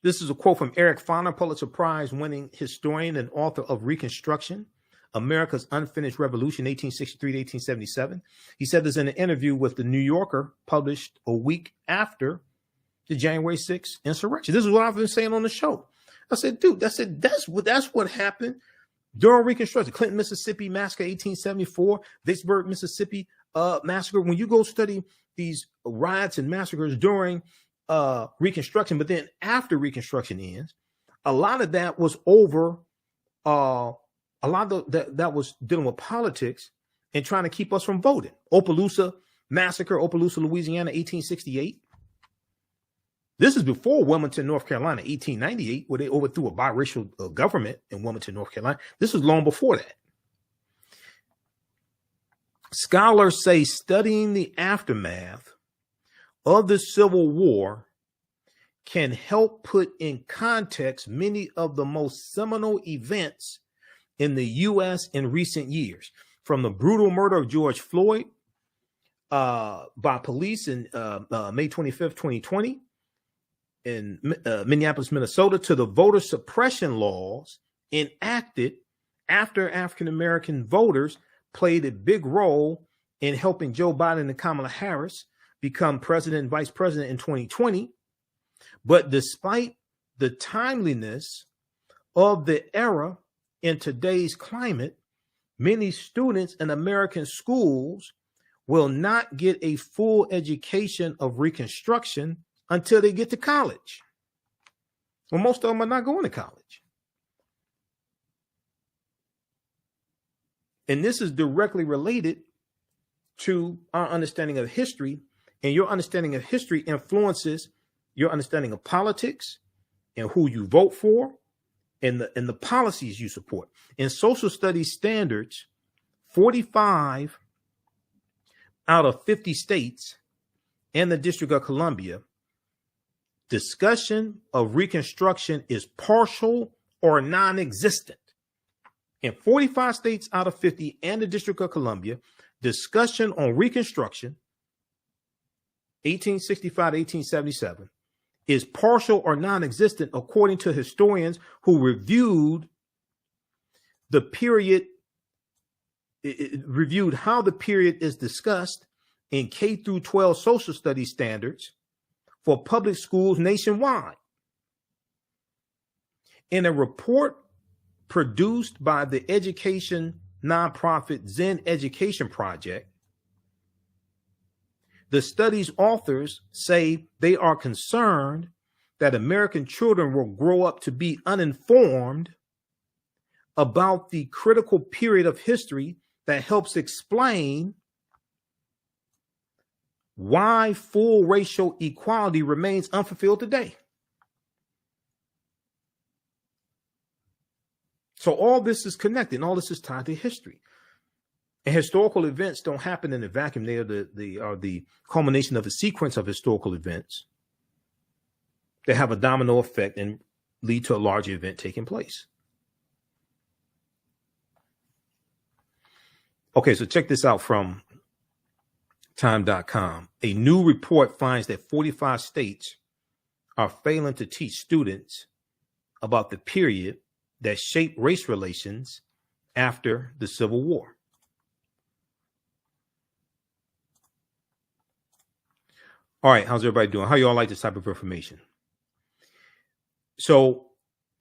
This is a quote from Eric Foner, Pulitzer Prize-winning historian and author of Reconstruction, America's Unfinished Revolution, 1863 to 1877. He said this in an interview with the New Yorker, published a week after the January 6th insurrection. This is what I've been saying on the show. I said, dude, that's what happened during Reconstruction. Clinton, Mississippi massacre, 1874, Vicksburg, Mississippi massacre. When you go study these riots and massacres during Reconstruction, but then after Reconstruction ends, a lot of that was over. A lot of that was dealing with politics and trying to keep us from voting. Opelousas massacre, Opelousas, Louisiana, 1868. This is before Wilmington, North Carolina, 1898, where they overthrew a biracial government in Wilmington, North Carolina. This was long before that. Scholars say studying the aftermath of the Civil War can help put in context many of the most seminal events in the U.S. in recent years, from the brutal murder of George Floyd by police in May 25th, 2020, in Minneapolis, Minnesota, to the voter suppression laws enacted after African-American voters played a big role in helping Joe Biden and Kamala Harris become president and vice president in 2020. But despite the timeliness of the era in today's climate, many students in American schools will not get a full education of Reconstruction until they get to college. Well, most of them are not going to college. And this is directly related to our understanding of history, and your understanding of history influences your understanding of politics and who you vote for and the policies you support. In social studies standards, 45 out of 50 states and the District of Columbia, discussion of Reconstruction is partial or non-existent. In 45 states out of 50 and the District of Columbia, discussion on Reconstruction, 1865 to 1877, is partial or non-existent, according to historians who reviewed the period, reviewed how the period is discussed in K through 12 social studies standards for public schools nationwide. In a report produced by the education nonprofit Zen Education Project, the study's authors say they are concerned that American children will grow up to be uninformed about the critical period of history that helps explain why full racial equality remains unfulfilled today. So all this is connected, and all this is tied to history. And historical events don't happen in a vacuum. They are the culmination of a sequence of historical events that have a domino effect and lead to a larger event taking place. Okay, so check this out from time.com. A new report finds that 45 states are failing to teach students about the period that shaped race relations after the Civil War. All right, how's everybody doing? How y'all like this type of information? So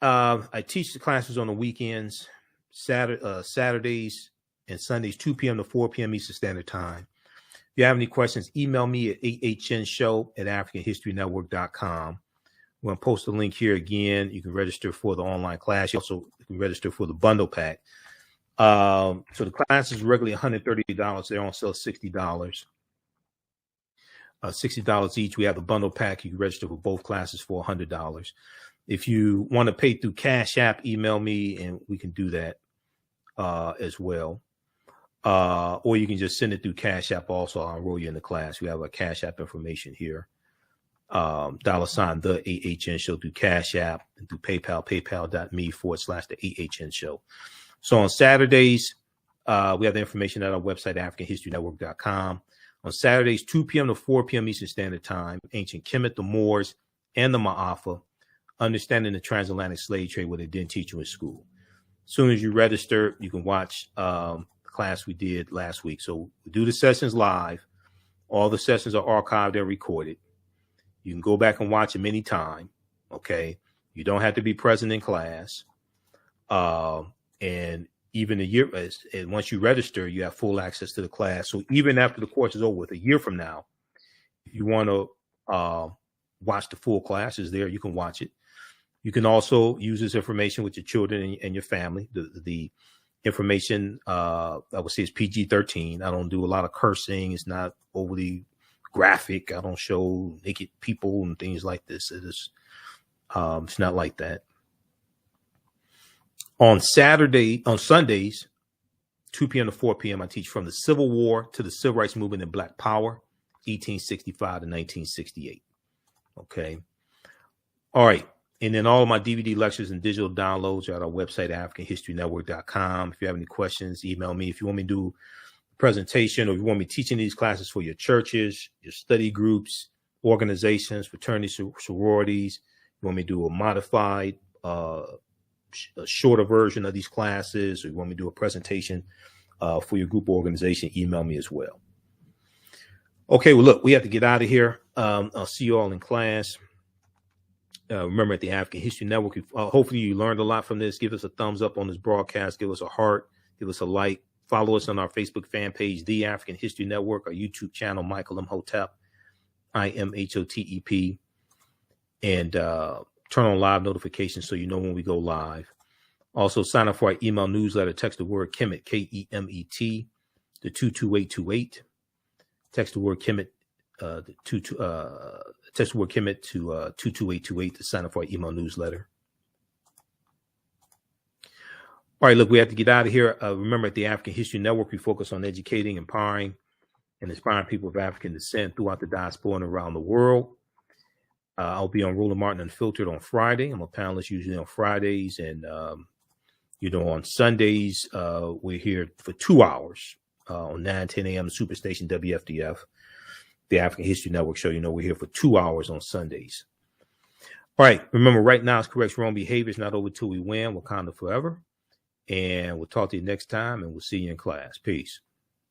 I teach the classes on the weekends, Saturdays and Sundays, 2 p.m. to 4 p.m. Eastern Standard Time. If you have any questions, email me at ahnshow@africanhistorynetwork.com, We're going to post the link here again. You can register for the online class. You also can register for the bundle pack. So the class is regularly $130. They're on sale $60. $60 each. We have a bundle pack. You can register for both classes for $100. If you want to pay through Cash App, email me and we can do that as well. Or you can just send it through Cash App also. I'll enroll you in the class. We have a Cash App information here. $, the AHN show through Cash App and through PayPal, paypal.me/the AHN show. So on Saturdays, we have the information at our website, AfricanHistoryNetwork.com. On Saturdays, 2 p.m. to 4 p.m. Eastern Standard Time, Ancient Kemet, the Moors, and the Maafa, Understanding the Transatlantic Slave Trade, what they didn't teach you in school. As soon as you register, you can watch the class we did last week. So we do the sessions live. All the sessions are archived and recorded. You can go back and watch them anytime, okay? You don't have to be present in class. And even a year, and once you register, you have full access to the class. So even after the course is over with, a year from now, if you want to watch the full classes there, you can watch it. You can also use this information with your children and your family. The information, I would say, is PG-13. I don't do a lot of cursing. It's not overly graphic. I don't show naked people and things like this. It's not like that. On Sundays, 2 p.m. to 4 p.m., I teach from the Civil War to the Civil Rights Movement and Black Power, 1865 to 1968. Okay. All right. And then all of my DVD lectures and digital downloads are at our website, AfricanHistoryNetwork.com. If you have any questions, email me. If you want me to do a presentation or you want me teaching these classes for your churches, your study groups, organizations, fraternities, sororities, you want me to do a modified, a shorter version of these classes, or you want me to do a presentation for your group or organization, email me as well. Okay, well, look, we have to get out of here. I'll see you all in class. Remember, at the African History Network, hopefully you learned a lot from this. Give us a thumbs up on this broadcast. Give us a heart. Give us a like. Follow us on our Facebook fan page, The African History Network, our YouTube channel, Michael Imhotep, IMHOTEP, and turn on live notifications so you know when we go live. Also, sign up for our email newsletter. Text the word Kemet, K-E-M-E-T, to 22828. Text the word Kemet, text the word Kemet to 22828 to sign up for our email newsletter. All right, look, we have to get out of here. Remember, at the African History Network, we focus on educating, empowering, and inspiring people of African descent throughout the diaspora and around the world. I'll be on Roland Martin Unfiltered on Friday. I'm a panelist usually on Fridays. And, on Sundays, we're here for 2 hours on 9-10 a.m. Superstation WFDF, the African History Network show. We're here for 2 hours on Sundays. All right. Remember, right now, it's correct wrong behavior. It's not over till we win. Wakanda forever. And we'll talk to you next time, and we'll see you in class. Peace.